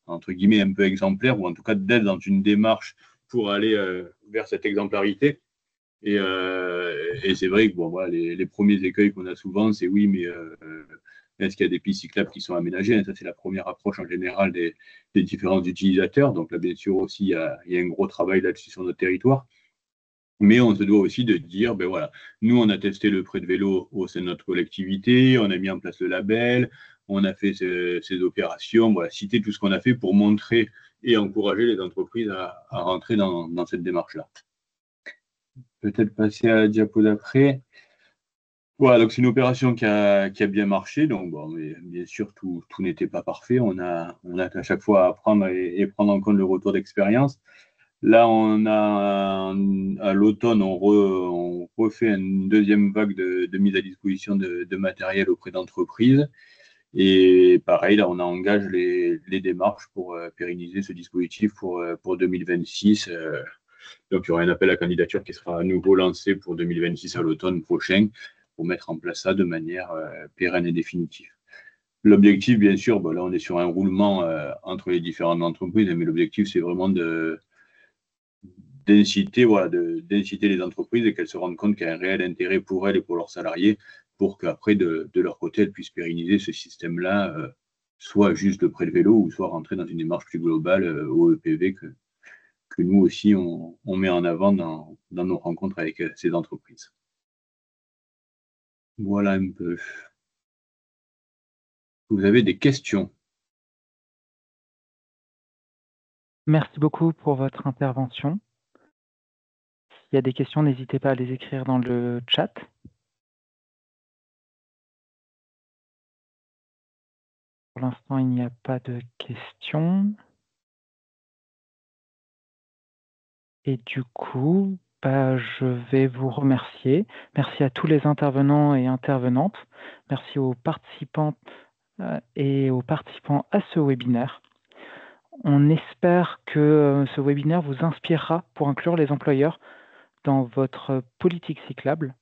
Speaker 7: entre guillemets, un peu exemplaire, ou en tout cas d'être dans une démarche pour aller vers cette exemplarité. Et c'est vrai que bon, voilà, les premiers écueils qu'on a souvent, c'est oui, mais est-ce qu'il y a des pistes cyclables qui sont aménagées? Ça, c'est la première approche en général des différents utilisateurs. Donc là, bien sûr, aussi, il y a un gros travail là-dessus sur notre territoire. Mais on se doit aussi de dire, ben voilà, nous, on a testé le prêt de vélo au sein de notre collectivité, on a mis en place le label, on a fait ces opérations, voilà, citer tout ce qu'on a fait pour montrer et encourager les entreprises à rentrer dans cette démarche-là. Peut-être passer à la diapo d'après. Voilà, donc c'est une opération qui a bien marché. Donc, bon, mais bien sûr, tout n'était pas parfait. On a à chaque fois à apprendre et prendre en compte le retour d'expérience. Là, à l'automne, on refait une deuxième vague de mise à disposition de matériel auprès d'entreprises. Et pareil, là, on engage les démarches pour pérenniser ce dispositif pour 2026. Donc, il y aura un appel à candidature qui sera à nouveau lancé pour 2026 à l'automne prochain pour mettre en place ça de manière pérenne et définitive. L'objectif, bien sûr, là, on est sur un roulement entre les différentes entreprises, mais l'objectif, c'est vraiment d'inciter les entreprises et qu'elles se rendent compte qu'il y a un réel intérêt pour elles et pour leurs salariés pour qu'après, de leur côté, elles puissent pérenniser ce système-là, soit juste le prêt de vélo ou soit rentrer dans une démarche plus globale au EPV que nous aussi, on met en avant dans nos rencontres avec ces entreprises. Voilà un peu. Vous avez des questions?
Speaker 2: Merci beaucoup pour votre intervention. S'il y a des questions, n'hésitez pas à les écrire dans le chat. Pour l'instant, il n'y a pas de questions. Et du coup, je vais vous remercier. Merci à tous les intervenants et intervenantes. Merci aux participantes et aux participants à ce webinaire. On espère que ce webinaire vous inspirera pour inclure les employeurs dans votre politique cyclable.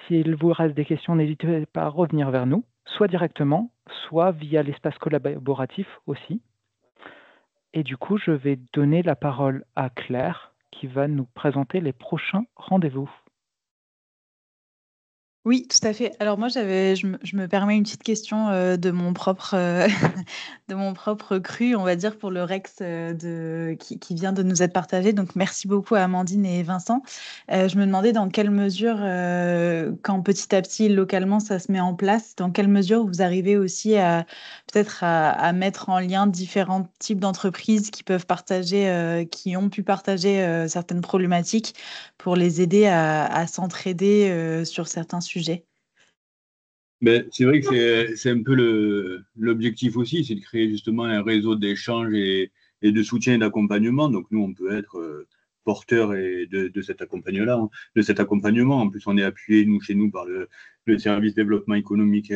Speaker 2: S'il vous reste des questions, n'hésitez pas à revenir vers nous, soit directement, soit via l'espace collaboratif aussi. Et du coup, je vais donner la parole à Claire qui va nous présenter les prochains rendez-vous.
Speaker 1: Oui, tout à fait. Alors moi, je me permets une petite question de mon propre de mon propre cru, on va dire, pour le Rex qui vient de nous être partagé. Donc merci beaucoup à Amandine et Vincent. Je me demandais dans quelle mesure, quand petit à petit, localement, ça se met en place, dans quelle mesure vous arrivez aussi peut-être à mettre en lien différents types d'entreprises qui peuvent partager, qui ont pu partager certaines problématiques pour les aider à s'entraider sur certains sujets.
Speaker 7: C'est vrai que c'est un peu l'objectif aussi, c'est de créer justement un réseau d'échange et de soutien et d'accompagnement. Donc nous, on peut être porteurs de cet accompagnement-là, de cet accompagnement. En plus, on est appuyé chez nous par le service développement économique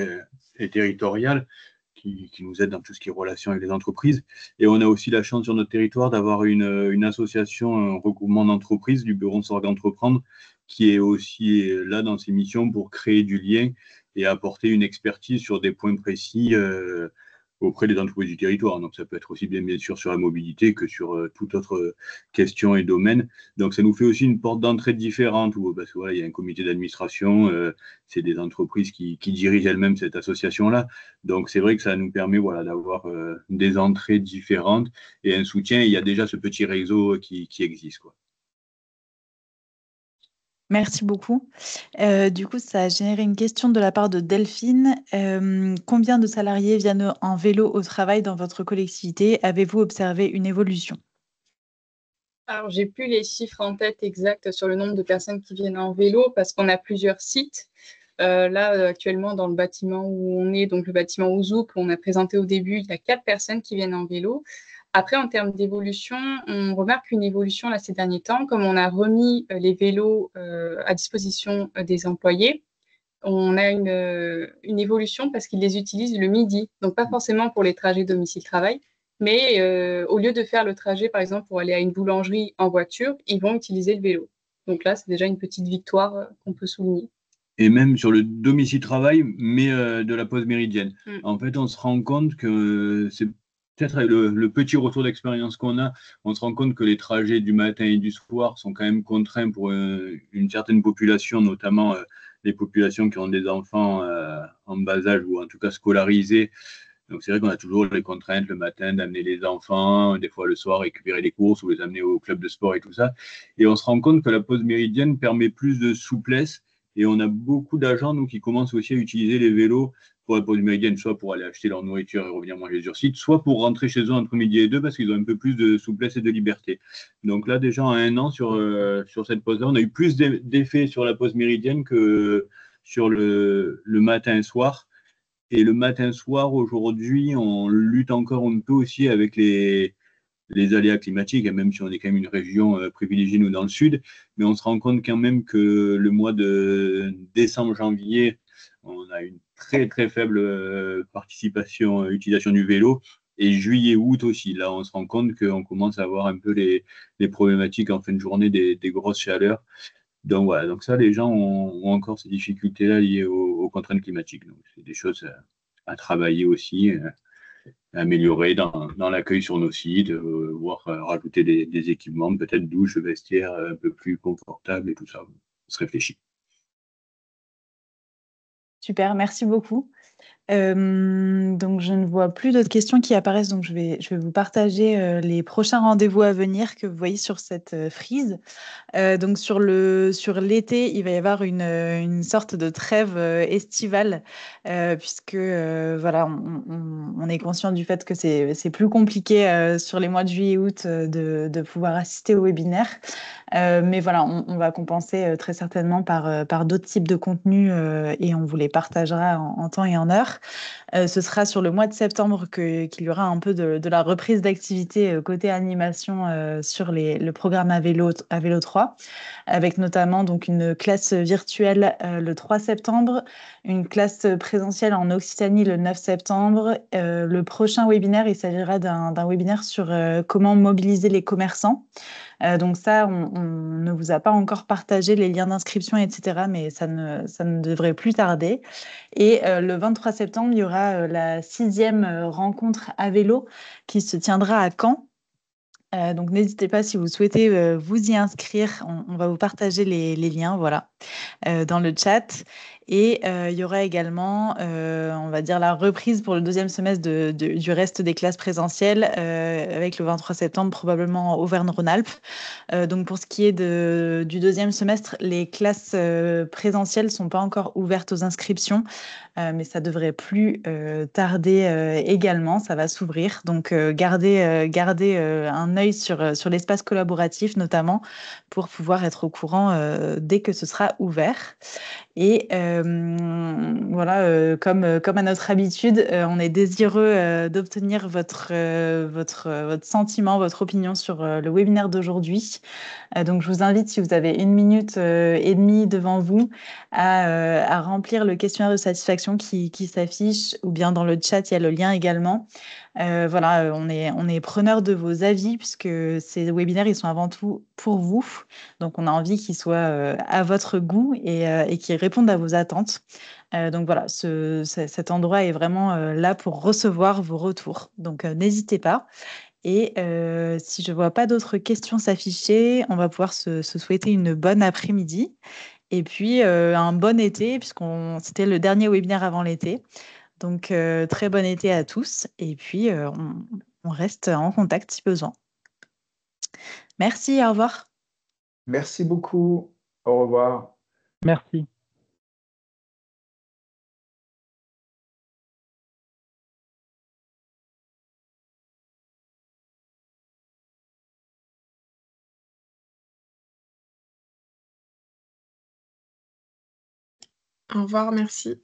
Speaker 7: et territorial qui nous aide dans tout ce qui est relation avec les entreprises. Et on a aussi la chance sur notre territoire d'avoir une association, un regroupement d'entreprises, du bureau Sorg Entreprendre, qui est aussi là dans ses missions pour créer du lien et apporter une expertise sur des points précis auprès des entreprises du territoire. Donc ça peut être aussi bien sûr sur la mobilité que sur toute autre question et domaine. Donc ça nous fait aussi une porte d'entrée différente parce que voilà, il y a un comité d'administration, c'est des entreprises qui dirigent elles-mêmes cette association-là. Donc c'est vrai que ça nous permet d'avoir des entrées différentes et un soutien. Il y a déjà ce petit réseau qui existe, quoi.
Speaker 1: Merci beaucoup. Du coup, ça a généré une question de la part de Delphine. Combien de salariés viennent en vélo au travail dans votre collectivité? Avez-vous observé une évolution?
Speaker 6: Alors, j'ai plus les chiffres en tête exacts sur le nombre de personnes qui viennent en vélo parce qu'on a plusieurs sites. Là, actuellement, dans le bâtiment où on est, donc le bâtiment Ouzouk, on a présenté au début, il y a 4 personnes qui viennent en vélo. Après, en termes d'évolution, on remarque une évolution là, ces derniers temps. Comme on a remis les vélos à disposition des employés, on a une évolution parce qu'ils les utilisent le midi. Donc, pas forcément pour les trajets domicile-travail, mais au lieu de faire le trajet, par exemple, pour aller à une boulangerie en voiture, ils vont utiliser le vélo. Donc là, c'est déjà une petite victoire qu'on peut souligner.
Speaker 7: Et même sur le domicile-travail, mais de la pause méridienne. En fait, on se rend compte que c'est peut-être le petit retour d'expérience qu'on a, on se rend compte que les trajets du matin et du soir sont quand même contraints pour une certaine population, notamment les populations qui ont des enfants en bas âge ou en tout cas scolarisés. Donc c'est vrai qu'on a toujours les contraintes le matin d'amener les enfants, des fois le soir récupérer les courses ou les amener au club de sport et tout ça. Et on se rend compte que la pause méridienne permet plus de souplesse. Et on a beaucoup d'agents, nous, qui commencent aussi à utiliser les vélos pour la pause méridienne, soit pour aller acheter leur nourriture et revenir manger sur site, soit pour rentrer chez eux entre midi et deux parce qu'ils ont un peu plus de souplesse et de liberté. Donc là, déjà, en un an, sur cette pause-là, on a eu plus d'effets sur la pause méridienne que sur le matin et soir. Et le matin-soir, aujourd'hui, on lutte encore un peu aussi avec les aléas climatiques, et même si on est quand même une région privilégiée, nous, dans le sud, mais on se rend compte quand même que le mois de décembre-janvier, on a une très, très faible utilisation du vélo, et juillet-août aussi. Là, on se rend compte qu'on commence à avoir un peu les problématiques en fin de journée des grosses chaleurs. Donc voilà, donc ça, les gens ont encore ces difficultés-là liées aux contraintes climatiques. Donc c'est des choses à travailler aussi, améliorer dans l'accueil sur nos sites, voire rajouter des équipements, peut-être douches, vestiaires un peu plus confortables et tout ça. On se réfléchit.
Speaker 1: Super, merci beaucoup. Donc, je ne vois plus d'autres questions qui apparaissent, donc je vais vous partager les prochains rendez-vous à venir que vous voyez sur cette frise. Donc sur l'été, il va y avoir une sorte de trêve estivale, puisque voilà, on est conscient du fait que c'est plus compliqué sur les mois de juillet et août de pouvoir assister au webinaire. Mais voilà, on va compenser très certainement par d'autres types de contenus et on vous les partagera en temps et en heure. Ce sera sur le mois de septembre qu'il y aura un peu de la reprise d'activité côté animation sur le programme à vélo 3, avec notamment donc une classe virtuelle le 3 septembre, une classe présentielle en Occitanie le 9 septembre. Le prochain webinaire, il s'agira d'un webinaire sur comment mobiliser les commerçants. Donc ça, on ne vous a pas encore partagé les liens d'inscription, etc., mais ça ne devrait plus tarder. Et le 23 septembre, il y aura la 6e rencontre à vélo qui se tiendra à Caen. Donc n'hésitez pas si vous souhaitez vous y inscrire, on va vous partager les liens, voilà, dans le chat. Et il y aura également, on va dire, la reprise pour le 2e semestre du reste des classes présentielles, avec le 23 septembre probablement Auvergne-Rhône-Alpes. Donc pour ce qui est du 2e semestre, les classes présentielles ne sont pas encore ouvertes aux inscriptions. Mais ça devrait plus tarder également, ça va s'ouvrir. Donc gardez un œil sur l'espace collaboratif notamment pour pouvoir être au courant dès que ce sera ouvert. Et voilà, comme à notre habitude, on est désireux d'obtenir votre sentiment, votre opinion sur le webinaire d'aujourd'hui. Donc, je vous invite, si vous avez 1 minute et demie devant vous, à remplir le questionnaire de satisfaction qui s'affiche, ou bien dans le chat, il y a le lien également. Voilà, on est preneur de vos avis, puisque ces webinaires, ils sont avant tout pour vous. Donc, on a envie qu'ils soient à votre goût et qu'ils répondent à vos attentes. Donc voilà, cet endroit est vraiment là pour recevoir vos retours. Donc, n'hésitez pas. Et si je ne vois pas d'autres questions s'afficher, on va pouvoir se souhaiter une bonne après-midi et puis un bon été, c'était le dernier webinaire avant l'été. Donc, très bon été à tous et puis on reste en contact si besoin. Merci, au revoir.
Speaker 5: Merci beaucoup. Au revoir.
Speaker 2: Merci.
Speaker 4: Au revoir, merci.